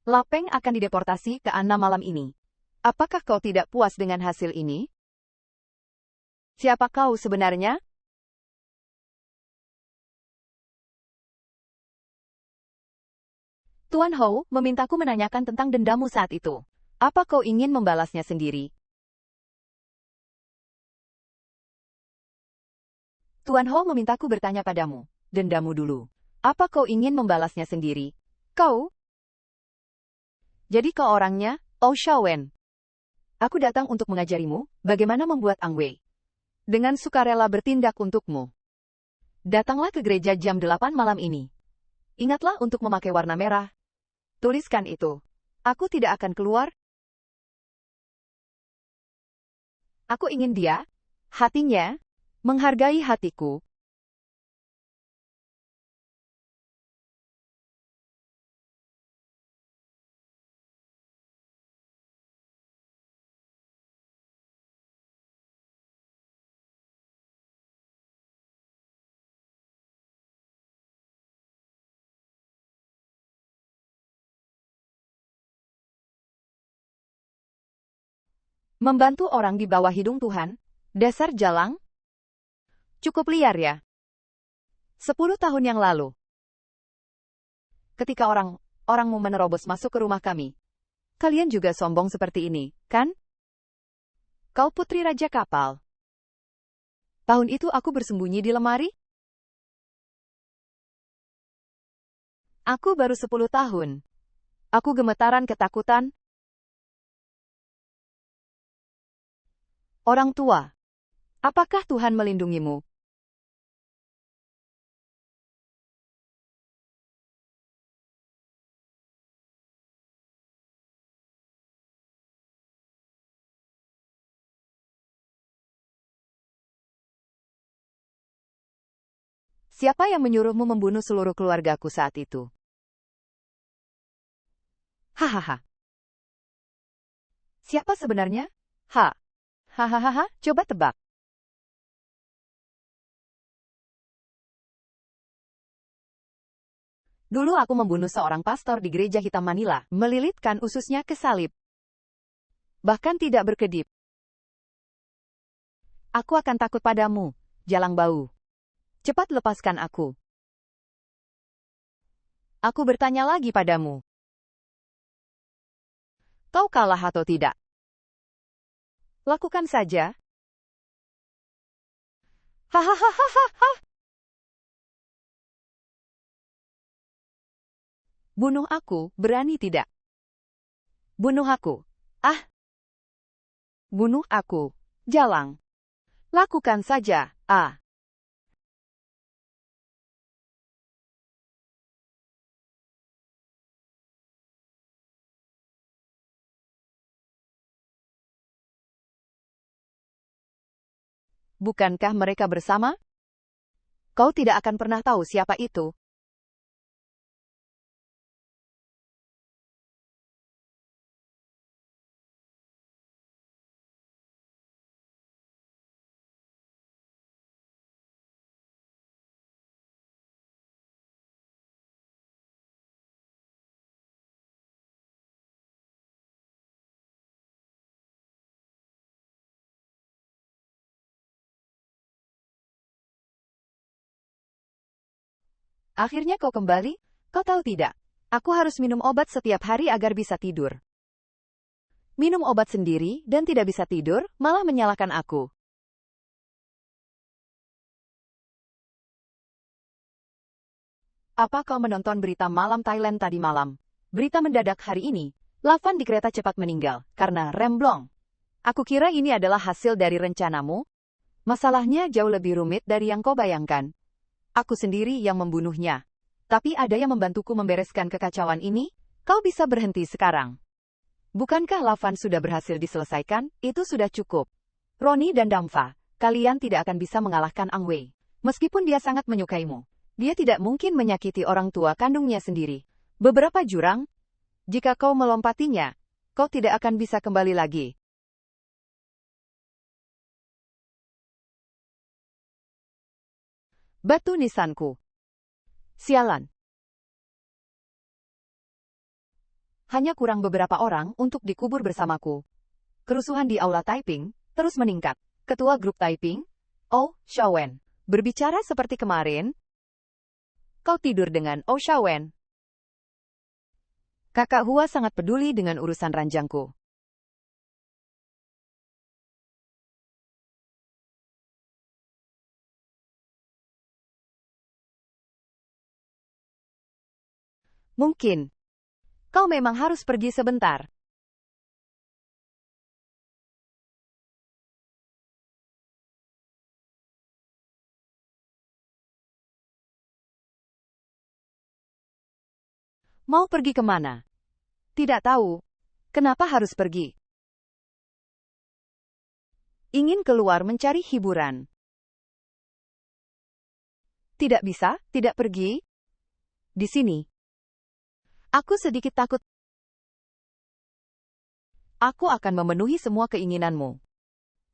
S1: Lapeng akan dideportasi ke Anna malam ini. Apakah kau tidak puas dengan hasil ini? Siapa kau sebenarnya? Tuan Hou memintaku menanyakan tentang dendamu saat itu. Apa kau ingin membalasnya sendiri? Tuan Hou memintaku bertanya padamu. Dendamu dulu. Apa kau ingin membalasnya sendiri? Kau? Jadi kau orangnya, Oh Shaowen. Aku datang untuk mengajarimu bagaimana membuat Angwei. Dengan sukarela bertindak untukmu. Datanglah ke gereja jam 8 malam ini. Ingatlah untuk memakai warna merah. Tuliskan itu. Aku tidak akan keluar. Aku ingin dia, hatinya, menghargai hatiku. Membantu orang di bawah hidung Tuhan? Dasar jalang? Cukup liar ya. 10 tahun yang lalu. Ketika orangmu menerobos masuk ke rumah kami. Kalian juga sombong seperti ini, kan? Kau putri raja kapal. Tahun itu aku bersembunyi di lemari? Aku baru 10 tahun. Aku gemetaran ketakutan. Orang tua. Apakah Tuhan melindungimu? Siapa yang menyuruhmu membunuh seluruh keluargaku saat itu? Hahaha. Siapa sebenarnya? Hahaha, coba tebak. Dulu aku membunuh seorang pastor di gereja hitam Manila, melilitkan ususnya ke salib. Bahkan tidak berkedip. Aku akan takut padamu, jalang bau. Cepat lepaskan aku. Aku bertanya lagi padamu. Kau kalah atau tidak? Lakukan saja. Hahaha. Bunuh aku, berani tidak? Bunuh aku. Ah. Bunuh aku, jalang. Lakukan saja, ah. Bukankah mereka bersama? Kau tidak akan pernah tahu siapa itu. Akhirnya kau kembali? Kau tahu tidak? Aku harus minum obat setiap hari agar bisa tidur. Minum obat sendiri dan tidak bisa tidur, malah menyalahkan aku. Apa kau menonton berita malam Thailand tadi malam? Berita mendadak hari ini, Lavan di kereta cepat meninggal karena remblong. Aku kira ini adalah hasil dari rencanamu. Masalahnya jauh lebih rumit dari yang kau bayangkan. Aku sendiri yang membunuhnya. Tapi ada yang membantuku membereskan kekacauan ini. Kau bisa berhenti sekarang. Bukankah Lavan sudah berhasil diselesaikan? Itu sudah cukup. Roni dan Damfa, kalian tidak akan bisa mengalahkan Ang Wei. Meskipun dia sangat menyukaimu. Dia tidak mungkin menyakiti orang tua kandungnya sendiri. Beberapa jurang, Jika kau melompatinya, kau tidak akan bisa kembali lagi. Batu nisanku. Sialan. Hanya kurang beberapa orang untuk dikubur bersamaku. Kerusuhan di aula typing terus meningkat. Ketua grup typing, Oh Xiaowen, berbicara seperti kemarin. Kau tidur dengan Oh Xiaowen. Kakak Hua sangat peduli dengan urusan ranjangku. Mungkin kau memang harus pergi sebentar. Mau pergi kemana? Tidak tahu. Kenapa harus pergi? Ingin keluar mencari hiburan. Tidak bisa, tidak pergi. Di sini. Aku sedikit takut. Aku akan memenuhi semua keinginanmu.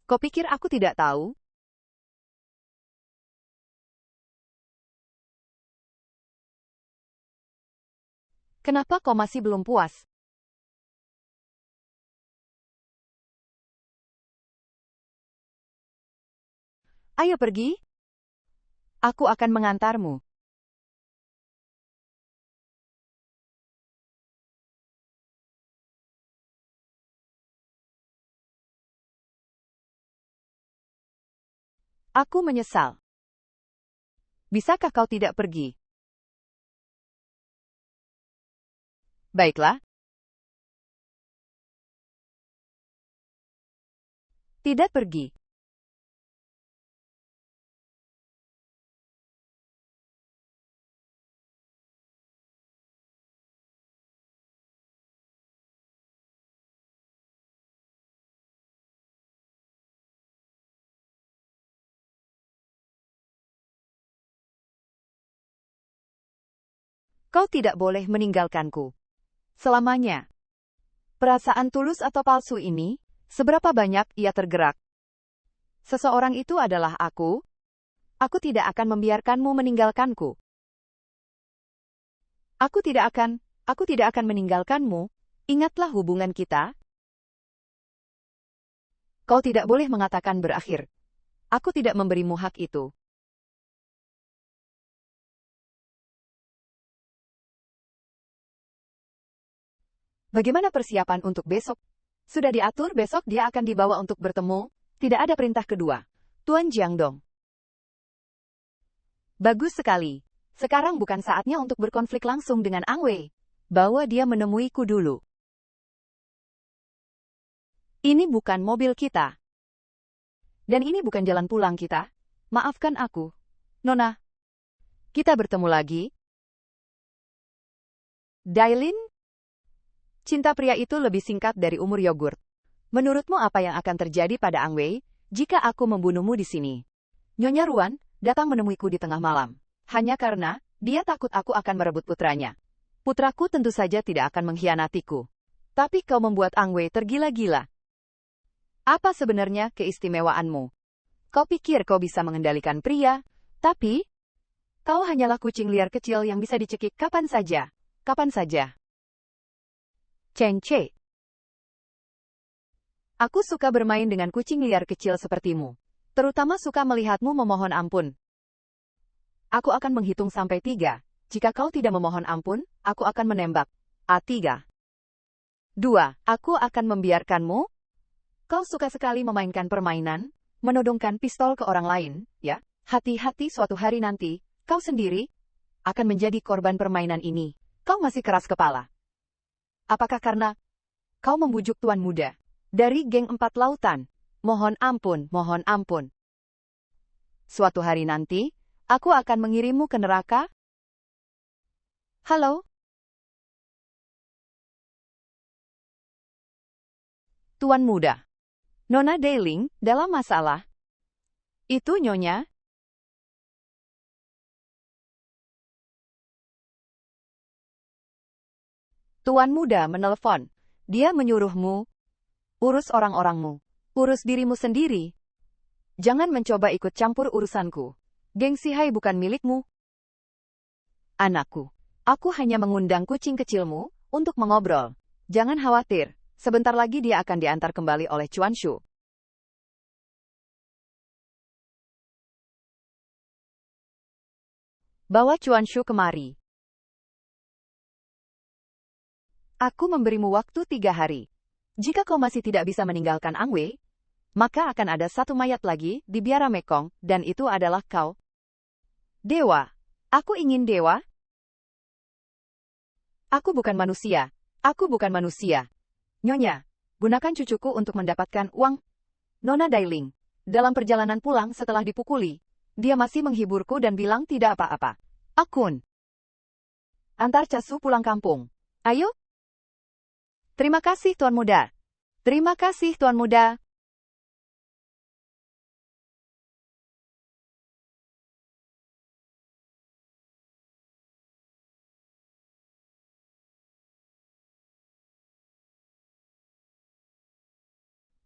S1: Kau pikir aku tidak tahu? Kenapa kau masih belum puas? Ayo pergi. Aku akan mengantarmu. Aku menyesal. Bisakah kau tidak pergi? Baiklah. Tidak pergi. Kau tidak boleh meninggalkanku. Selamanya. Perasaan tulus atau palsu ini, seberapa banyak ia tergerak. Seseorang itu adalah aku. Aku tidak akan membiarkanmu meninggalkanku. Aku tidak akan meninggalkanmu. Ingatlah hubungan kita. Kau tidak boleh mengatakan berakhir. Aku tidak memberimu hak itu. Bagaimana persiapan untuk besok? Sudah diatur besok dia akan dibawa untuk bertemu. Tidak ada perintah kedua. Tuan Jiangdong. Bagus sekali. Sekarang bukan saatnya untuk berkonflik langsung dengan Ang Wei. Bawa dia menemuiku dulu. Ini bukan mobil kita. Dan ini bukan jalan pulang kita. Maafkan aku. Nona. Kita bertemu lagi. Dailin? Cinta pria itu lebih singkat dari umur yogurt. Menurutmu apa yang akan terjadi pada Ang Wei jika aku membunuhmu di sini? Nyonya Ruan datang menemuiku di tengah malam. Hanya karena dia takut aku akan merebut putranya. Putraku tentu saja tidak akan mengkhianatiku. Tapi kau membuat Ang Wei tergila-gila. Apa sebenarnya keistimewaanmu? Kau pikir kau bisa mengendalikan pria, tapi kau hanyalah kucing liar kecil yang bisa dicekik kapan saja. Kapan saja. Chen Che. Aku suka bermain dengan kucing liar kecil sepertimu. Terutama suka melihatmu memohon ampun. Aku akan menghitung sampai 3. Jika kau tidak memohon ampun, aku akan menembak. A3. 2. Aku akan membiarkanmu. Kau suka sekali memainkan permainan, menodongkan pistol ke orang lain, ya? Hati-hati suatu hari nanti, kau sendiri akan menjadi korban permainan ini. Kau masih keras kepala. Apakah karena kau membujuk tuan muda dari geng 4 lautan? Mohon ampun, mohon ampun. Suatu hari nanti, aku akan mengirimmu ke neraka. Halo? Tuan muda. Nona Dailing, dalam masalah. Itu nyonya. Tuan muda menelpon. Dia menyuruhmu. Urus orang-orangmu. Urus dirimu sendiri. Jangan mencoba ikut campur urusanku. Geng Sihai bukan milikmu. Anakku, aku hanya mengundang kucing kecilmu untuk mengobrol. Jangan khawatir, sebentar lagi dia akan diantar kembali oleh Chuan Shu. Bawa Chuan Shu kemari. Aku memberimu waktu 3 hari. Jika kau masih tidak bisa meninggalkan Ang Wei, maka akan ada satu mayat lagi di biara Mekong, dan itu adalah kau. Dewa. Aku ingin dewa. Aku bukan manusia. Aku bukan manusia. Nyonya, gunakan cucuku untuk mendapatkan uang. Nona Dailing. Dalam perjalanan pulang setelah dipukuli, dia masih menghiburku dan bilang tidak apa-apa. Akun. Antar Casu pulang kampung. Ayo. Terima kasih, Tuan Muda. Terima kasih, Tuan Muda.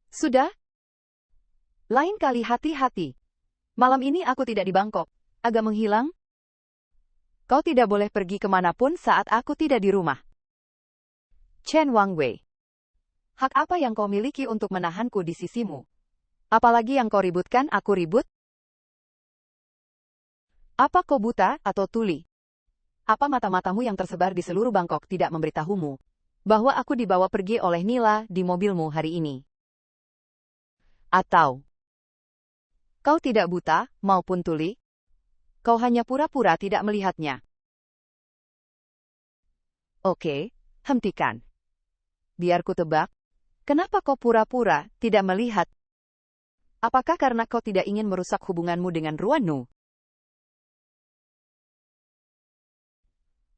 S1: Sudah? Lain kali hati-hati. Malam ini aku tidak di Bangkok. Agak menghilang. Kau tidak boleh pergi kemanapun saat aku tidak di rumah. Chen Wangwei. Hak apa yang kau miliki untuk menahanku di sisimu? Apalagi yang kau ributkan aku ribut? Apa kau buta atau tuli? Apa mata-matamu yang tersebar di seluruh Bangkok tidak memberitahumu bahwa aku dibawa pergi oleh Nila di mobilmu hari ini? Atau kau tidak buta maupun tuli? Kau hanya pura-pura tidak melihatnya. Oke, hentikan. Biar ku tebak, kenapa kau pura-pura tidak melihat? Apakah karena kau tidak ingin merusak hubunganmu dengan Ruannu?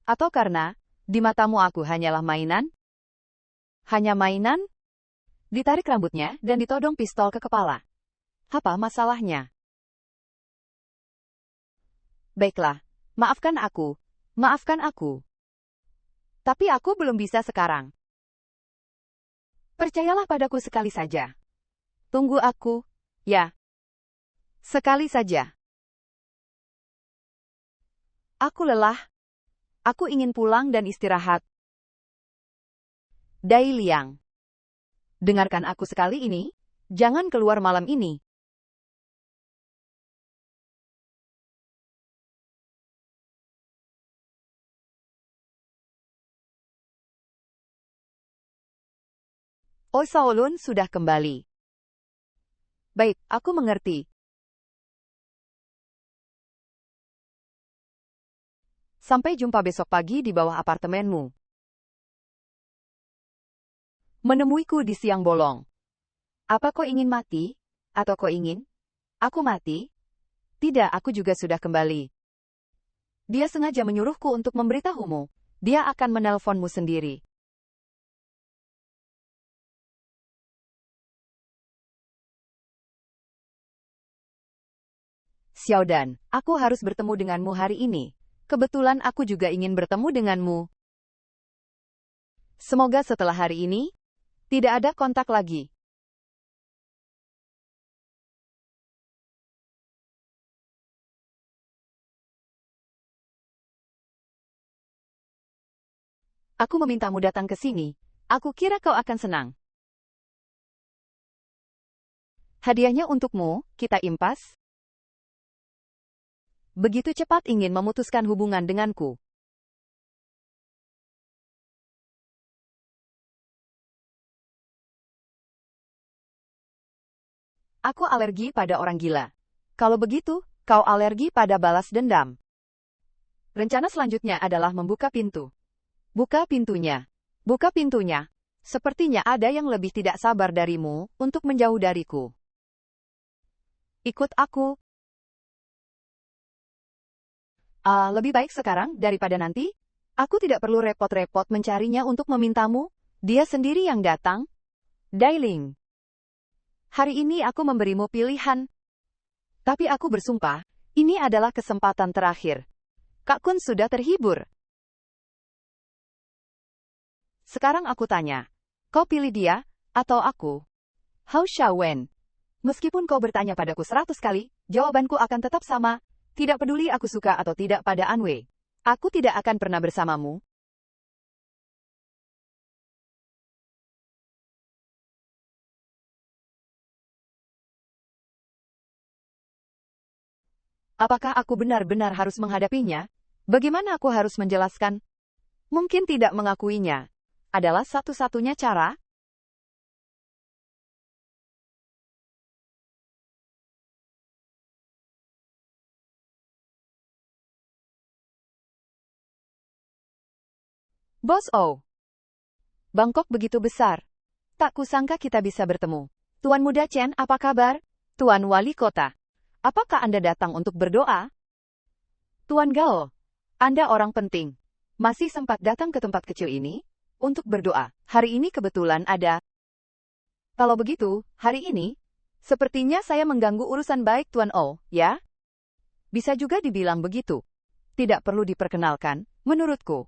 S1: Atau karena, di matamu aku hanyalah mainan? Hanya mainan? Ditarik rambutnya dan ditodong pistol ke kepala. Apa masalahnya? Baiklah, maafkan aku. Maafkan aku. Tapi aku belum bisa sekarang. Percayalah padaku sekali saja. Tunggu aku, ya. Sekali saja. Aku lelah. Aku ingin pulang dan istirahat. Dai Liang. Dengarkan aku sekali ini. Jangan keluar malam ini. Oh, Shaolun sudah kembali. Baik, aku mengerti. Sampai jumpa besok pagi di bawah apartemenmu. Menemuiku di siang bolong. Apa kau ingin mati? Atau kau ingin aku mati? Tidak, aku juga sudah kembali. Dia sengaja menyuruhku untuk memberitahumu. Dia akan menelponmu sendiri. Xiaodan, aku harus bertemu denganmu hari ini. Kebetulan aku juga ingin bertemu denganmu. Semoga setelah hari ini, tidak ada kontak lagi. Aku memintamu datang ke sini. Aku kira kau akan senang. Hadiahnya untukmu, kita impas. Begitu cepat ingin memutuskan hubungan denganku. Aku alergi pada orang gila. Kalau begitu, kau alergi pada balas dendam. Rencana selanjutnya adalah membuka pintu. Buka pintunya. Buka pintunya. Sepertinya ada yang lebih tidak sabar darimu untuk menjauh dariku. Ikut aku. Lebih baik sekarang daripada nanti. Aku tidak perlu repot-repot mencarinya untuk memintamu. Dia sendiri yang datang. Dailing. Hari ini aku memberimu pilihan. Tapi aku bersumpah, ini adalah kesempatan terakhir. Kak Kun sudah terhibur. Sekarang aku tanya, kau pilih dia, atau aku? Hao Xiaowen. Meskipun kau bertanya padaku 100 kali, jawabanku akan tetap sama. Tidak peduli aku suka atau tidak pada Anwei. Aku tidak akan pernah bersamamu. Apakah aku benar-benar harus menghadapinya? Bagaimana aku harus menjelaskan? Mungkin tidak mengakuinya adalah satu-satunya cara. Bos O. Bangkok begitu besar. Tak kusangka kita bisa bertemu. Tuan Muda Chen, apa kabar? Tuan Wali Kota. Apakah Anda datang untuk berdoa? Tuan Gao. Anda orang penting. Masih sempat datang ke tempat kecil ini untuk berdoa. Hari ini kebetulan ada. Kalau begitu, hari ini, sepertinya saya mengganggu urusan baik Tuan O, ya? Bisa juga dibilang begitu. Tidak perlu diperkenalkan, menurutku.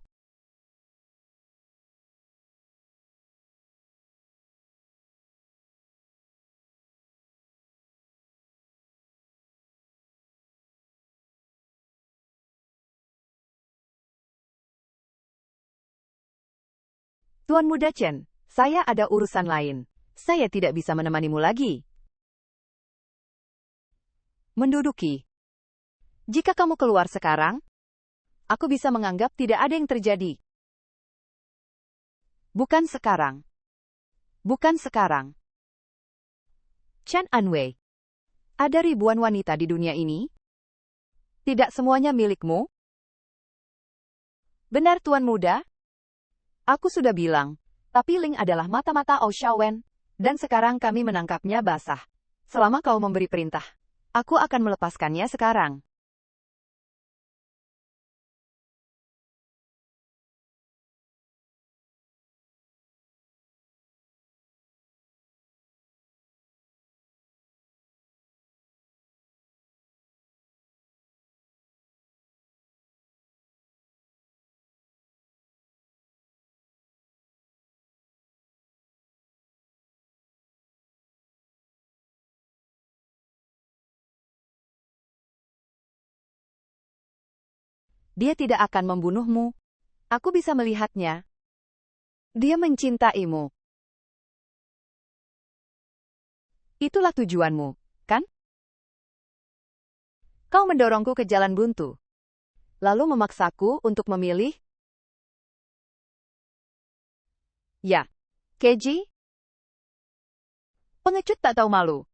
S1: Tuan Muda Chen, saya ada urusan lain. Saya tidak bisa menemanimu lagi. Menduduki. Jika kamu keluar sekarang, aku bisa menganggap tidak ada yang terjadi. Bukan sekarang. Bukan sekarang. Chen Anwei. Ada ribuan wanita di dunia ini. Tidak semuanya milikmu. Benar Tuan Muda? Aku sudah bilang, tapi Ling adalah mata-mata Ao Xiaowen, dan sekarang kami menangkapnya basah. Selama kau memberi perintah, aku akan melepaskannya sekarang. Dia tidak akan membunuhmu. Aku bisa melihatnya. Dia mencintaimu. Itulah tujuanmu, kan? Kau mendorongku ke jalan buntu, lalu memaksaku untuk memilih. Ya, Keji? Pengecut tak tahu malu.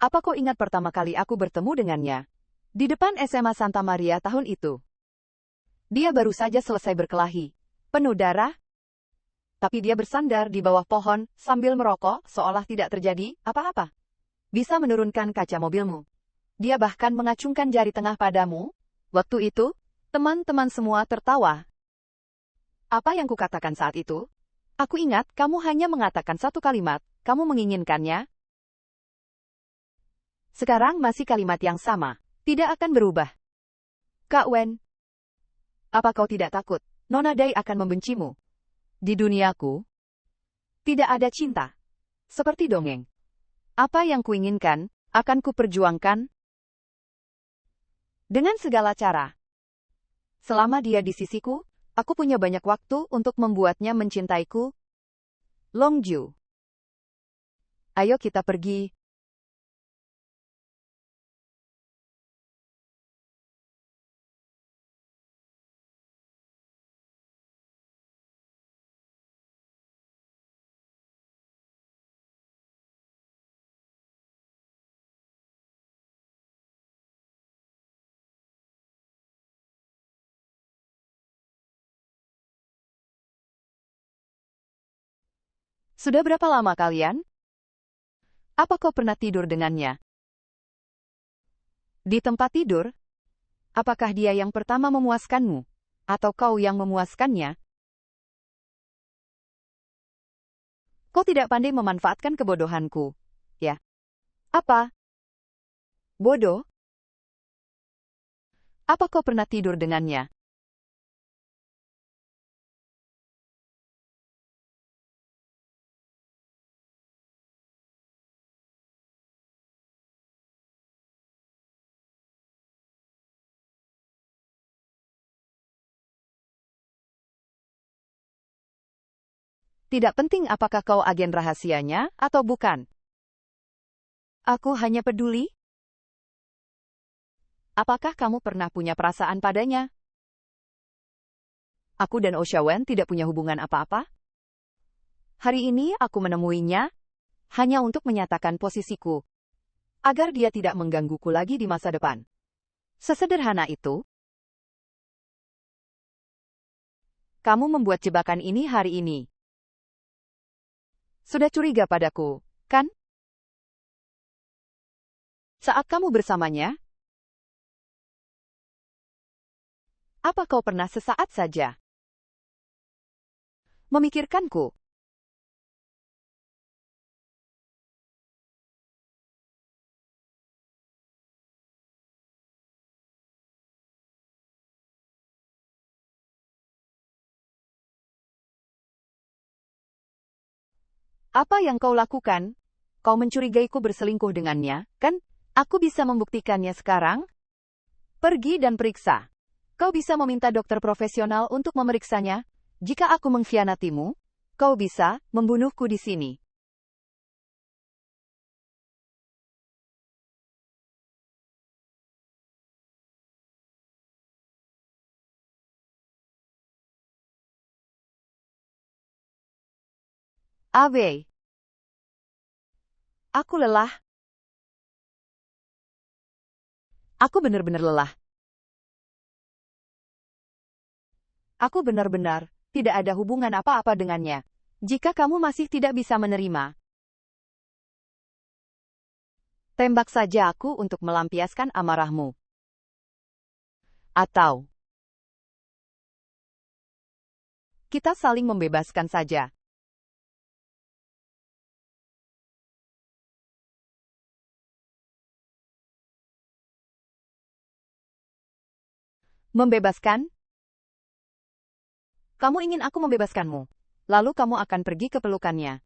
S1: Apa kau ingat pertama kali aku bertemu dengannya? Di depan SMA Santa Maria tahun itu. Dia baru saja selesai berkelahi. Penuh darah. Tapi dia bersandar di bawah pohon sambil merokok seolah tidak terjadi apa-apa. Bisa menurunkan kaca mobilmu. Dia bahkan mengacungkan jari tengah padamu. Waktu itu, teman-teman semua tertawa. Apa yang kukatakan saat itu? Aku ingat kamu hanya mengatakan satu kalimat, kamu menginginkannya. Sekarang masih kalimat yang sama, tidak akan berubah. Kak Wen, apa kau tidak takut? Nona Dai akan membencimu. Di duniaku, tidak ada cinta. Seperti dongeng. Apa yang kuinginkan, akan kuperjuangkan. Dengan segala cara. Selama dia di sisiku, aku punya banyak waktu untuk membuatnya mencintaiku. Longju. Ayo kita pergi. Sudah berapa lama kalian? Apa kau pernah tidur dengannya? Di tempat tidur? Apakah dia yang pertama memuaskanmu? Atau kau yang memuaskannya? Kau tidak pandai memanfaatkan kebodohanku. Ya. Apa? Bodoh? Apa kau pernah tidur dengannya? Tidak penting apakah kau agen rahasianya atau bukan. Aku hanya peduli. Apakah kamu pernah punya perasaan padanya? Aku dan Oshawen tidak punya hubungan apa-apa. Hari ini aku menemuinya hanya untuk menyatakan posisiku, agar dia tidak menggangguku lagi di masa depan. Sesederhana itu. Kamu membuat jebakan ini hari ini. Sudah curiga padaku, kan? Saat kamu bersamanya, apa kau pernah sesaat saja memikirkanku? Apa yang kau lakukan? Kau mencurigaiku berselingkuh dengannya, kan? Aku bisa membuktikannya sekarang. Pergi dan periksa. Kau bisa meminta dokter profesional untuk memeriksanya. Jika aku mengkhianatimu, kau bisa membunuhku di sini. Ave. Aku lelah. Aku benar-benar lelah. Aku benar-benar tidak ada hubungan apa-apa dengannya. Jika kamu masih tidak bisa menerima, tembak saja aku untuk melampiaskan amarahmu. Atau kita saling membebaskan saja. Membebaskan? Kamu ingin aku membebaskanmu. Lalu kamu akan pergi ke pelukannya.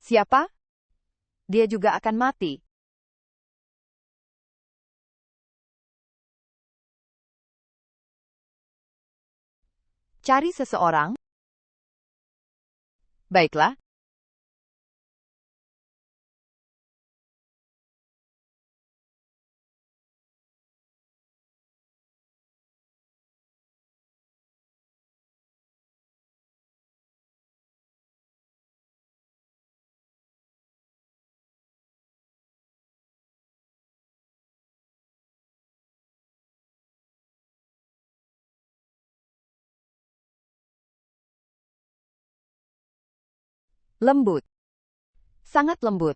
S1: Siapa? Dia juga akan mati. Cari seseorang? Baiklah. Lembut. Sangat lembut.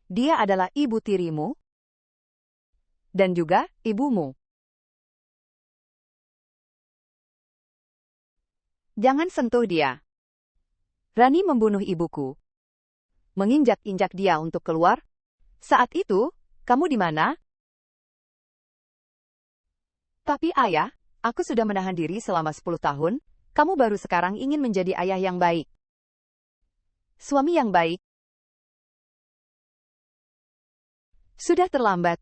S1: Dia adalah ibu tirimu dan juga ibumu. Jangan sentuh dia. Rani membunuh ibuku. Menginjak-injak dia untuk keluar. Saat itu, kamu di mana? Tapi ayah, aku sudah menahan diri selama 10 tahun. Kamu baru sekarang ingin menjadi ayah yang baik. Suami yang baik. Sudah terlambat.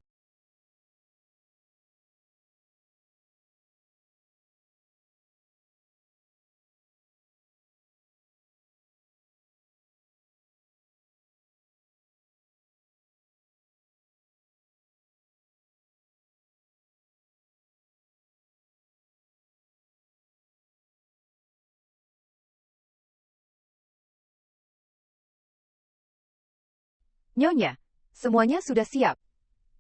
S1: Nyonya, semuanya sudah siap.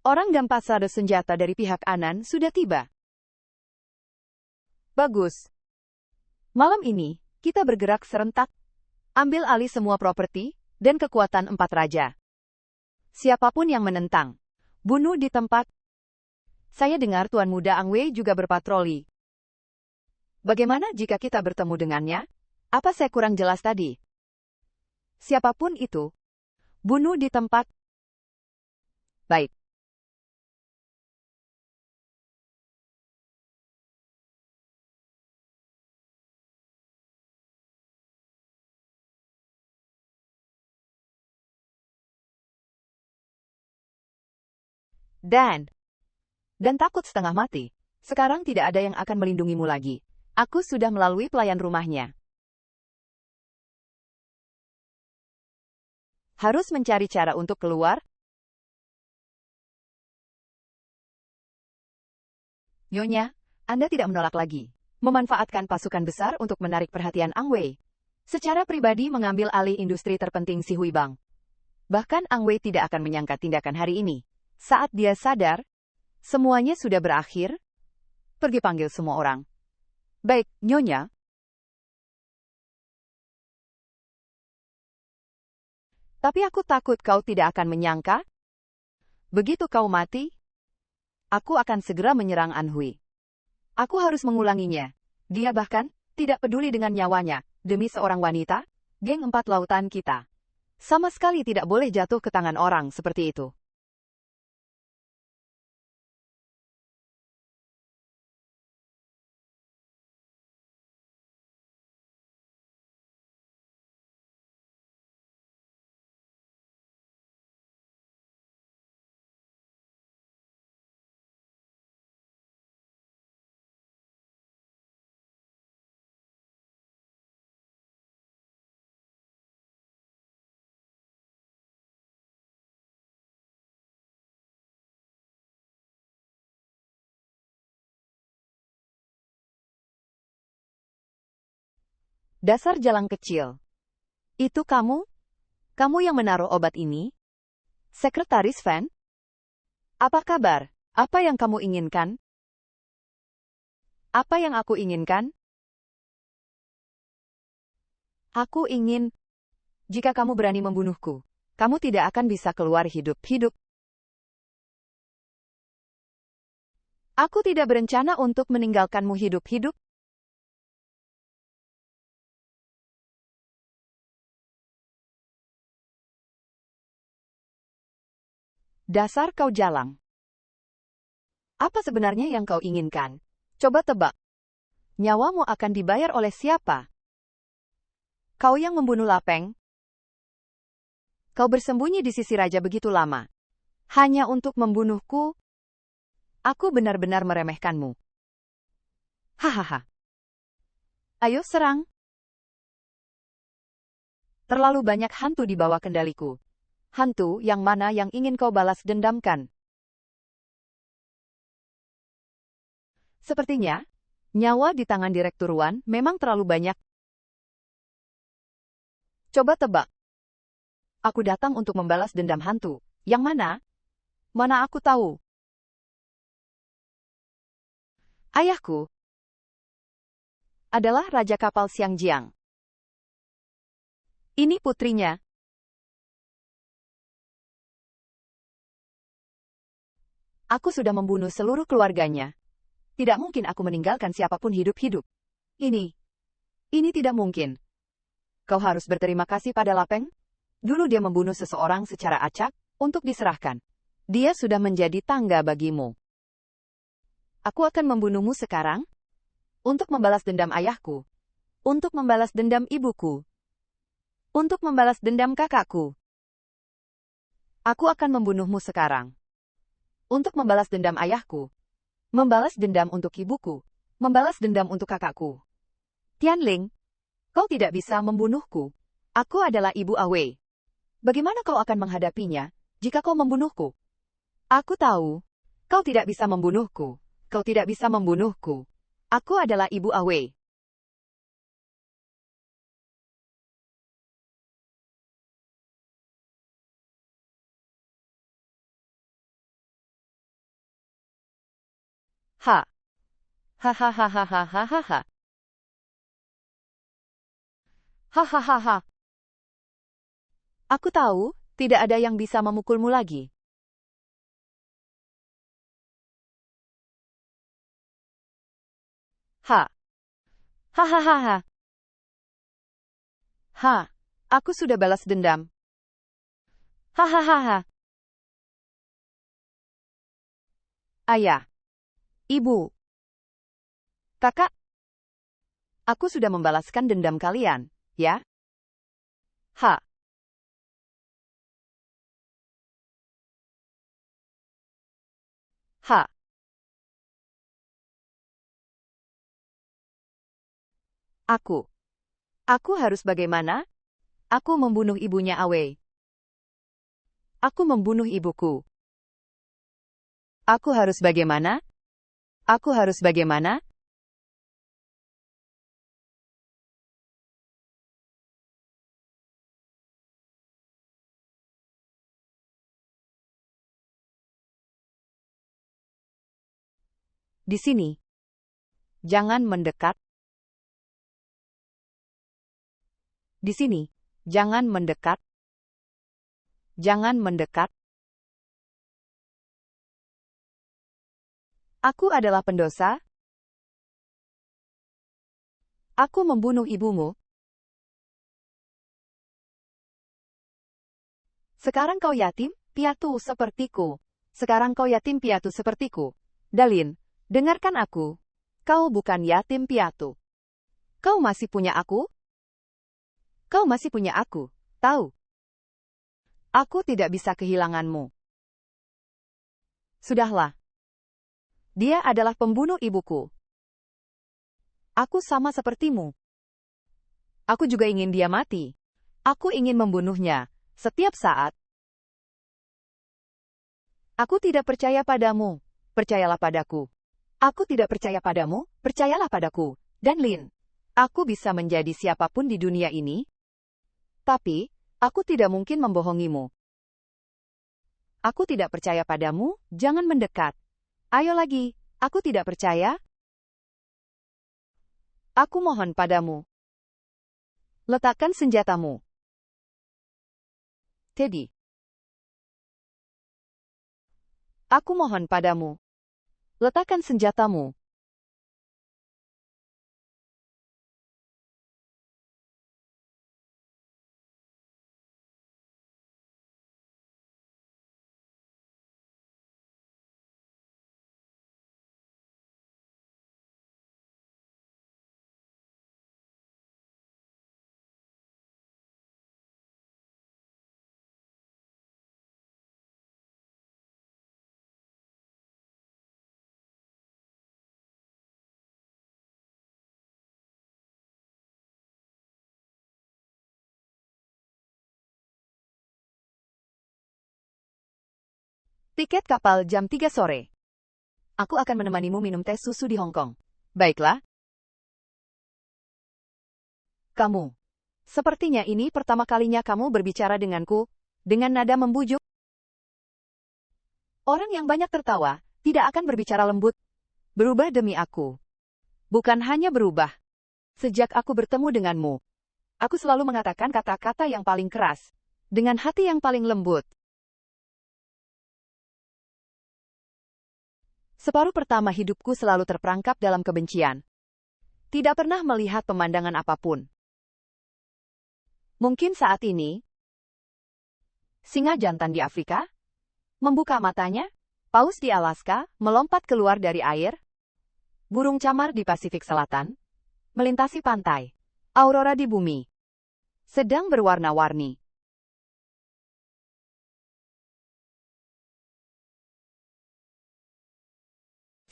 S1: Orang dan pasado senjata dari pihak Anan sudah tiba. Bagus. Malam ini, kita bergerak serentak. Ambil alih semua properti dan kekuatan 4 raja. Siapapun yang menentang, bunuh di tempat. Saya dengar Tuan Muda Ang Wei juga berpatroli. Bagaimana jika kita bertemu dengannya? Apa saya kurang jelas tadi? Siapapun itu, bunuh di tempat. Baik. Dan takut setengah mati. Sekarang tidak ada yang akan melindungimu lagi. Aku sudah melalui pelayan rumahnya. Harus mencari cara untuk keluar. Nyonya, Anda tidak menolak lagi. Memanfaatkan pasukan besar untuk menarik perhatian Ang Wei. Secara pribadi mengambil alih industri terpenting si Hui Bang. Bahkan Ang Wei tidak akan menyangka tindakan hari ini. Saat dia sadar, semuanya sudah berakhir. Pergi panggil semua orang. Baik, Nyonya. Tapi aku takut kau tidak akan menyangka. Begitu kau mati, aku akan segera menyerang An Hui. Aku harus mengulanginya. Dia bahkan tidak peduli dengan nyawanya. Demi seorang wanita, geng 4 lautan kita. Sama sekali tidak boleh jatuh ke tangan orang seperti itu. Dasar jalang kecil. Itu kamu? Kamu yang menaruh obat ini? Sekretaris Fan? Apa kabar? Apa yang kamu inginkan? Apa yang aku inginkan? Aku ingin, jika kamu berani membunuhku, kamu tidak akan bisa keluar hidup-hidup. Aku tidak berencana untuk meninggalkanmu hidup-hidup. Dasar kau jalang. Apa sebenarnya yang kau inginkan? Coba tebak. Nyawamu akan dibayar oleh siapa? Kau yang membunuh Lapeng? Kau bersembunyi di sisi raja begitu lama. Hanya untuk membunuhku? Aku benar-benar meremehkanmu. Hahaha. Ayo serang. Terlalu banyak hantu di bawah kendaliku. Hantu yang mana yang ingin kau balas dendamkan? Sepertinya, nyawa di tangan Direktur Wan memang terlalu banyak. Coba tebak. Aku datang untuk membalas dendam hantu. Yang mana? Mana aku tahu. Ayahku adalah Raja Kapal Xiangjiang. Ini putrinya. Aku sudah membunuh seluruh keluarganya. Tidak mungkin aku meninggalkan siapapun hidup-hidup. Ini tidak mungkin. Kau harus berterima kasih pada Lapeng. Dulu dia membunuh seseorang secara acak, untuk diserahkan. Dia sudah menjadi tangga bagimu. Aku akan membunuhmu sekarang, untuk membalas dendam ayahku. Untuk membalas dendam ibuku. Untuk membalas dendam kakakku. Aku akan membunuhmu sekarang. Untuk membalas dendam ayahku. Membalas dendam untuk ibuku. Membalas dendam untuk kakakku. Tianling, kau tidak bisa membunuhku. Aku adalah Ibu Awei. Bagaimana kau akan menghadapinya, jika kau membunuhku? Aku tahu, kau tidak bisa membunuhku. Kau tidak bisa membunuhku. Aku adalah Ibu Awei. Ha. Hahaha. Hahaha. Aku tahu, Tidak ada yang bisa memukulmu lagi. Ha. Hahaha. Ha. Aku sudah balas dendam. Hahaha. Ayah. Ibu. Kakak. Aku sudah membalaskan dendam kalian, ya? Ha. Ha. Aku. Aku harus bagaimana? Aku membunuh ibunya Awei. Aku membunuh ibuku. Aku harus bagaimana? Aku harus bagaimana? Di sini. Jangan mendekat. Di sini. Jangan mendekat. Jangan mendekat. Aku adalah pendosa. Aku membunuh ibumu. Sekarang kau yatim, piatu sepertiku. Sekarang kau yatim piatu sepertiku. Dalin, dengarkan aku. Kau bukan yatim piatu. Kau masih punya aku? Kau masih punya aku, tahu? Aku tidak bisa kehilanganmu. Sudahlah. Dia adalah pembunuh ibuku. Aku sama sepertimu. Aku juga ingin dia mati. Aku ingin membunuhnya, setiap saat. Aku tidak percaya padamu. Percayalah padaku. Aku tidak percaya padamu, percayalah padaku. Dan Lin, aku bisa menjadi siapapun di dunia ini. Tapi, aku tidak mungkin membohongimu. Aku tidak percaya padamu, jangan mendekat. Ayo lagi, aku tidak percaya. Aku mohon padamu. Letakkan senjatamu. Teddy. Aku mohon padamu. Letakkan senjatamu. Tiket kapal jam 3 sore. Aku akan menemanimu minum teh susu di Hong Kong. Baiklah. Kamu. Sepertinya ini pertama kalinya kamu berbicara denganku, dengan nada membujuk. Orang yang banyak tertawa, tidak akan berbicara lembut. Berubah demi aku. Bukan hanya berubah. Sejak aku bertemu denganmu, aku selalu mengatakan kata-kata yang paling keras, dengan hati yang paling lembut. Separuh pertama hidupku selalu terperangkap dalam kebencian. Tidak pernah melihat pemandangan apapun. Mungkin saat ini, singa jantan di Afrika membuka matanya, paus di Alaska melompat keluar dari air, burung camar di Pasifik Selatan melintasi pantai, aurora di bumi sedang berwarna-warni.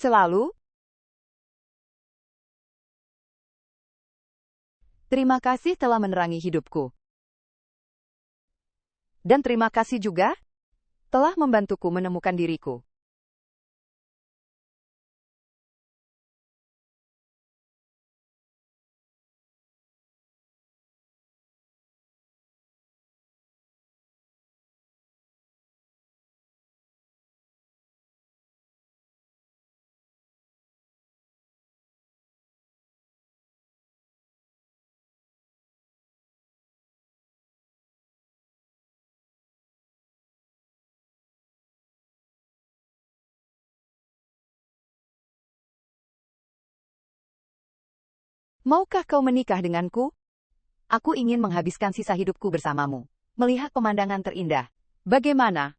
S1: Selalu. Terima kasih telah menerangi hidupku. Dan terima kasih juga telah membantuku menemukan diriku. Maukah kau menikah denganku? Aku ingin menghabiskan sisa hidupku bersamamu, melihat pemandangan terindah. Bagaimana?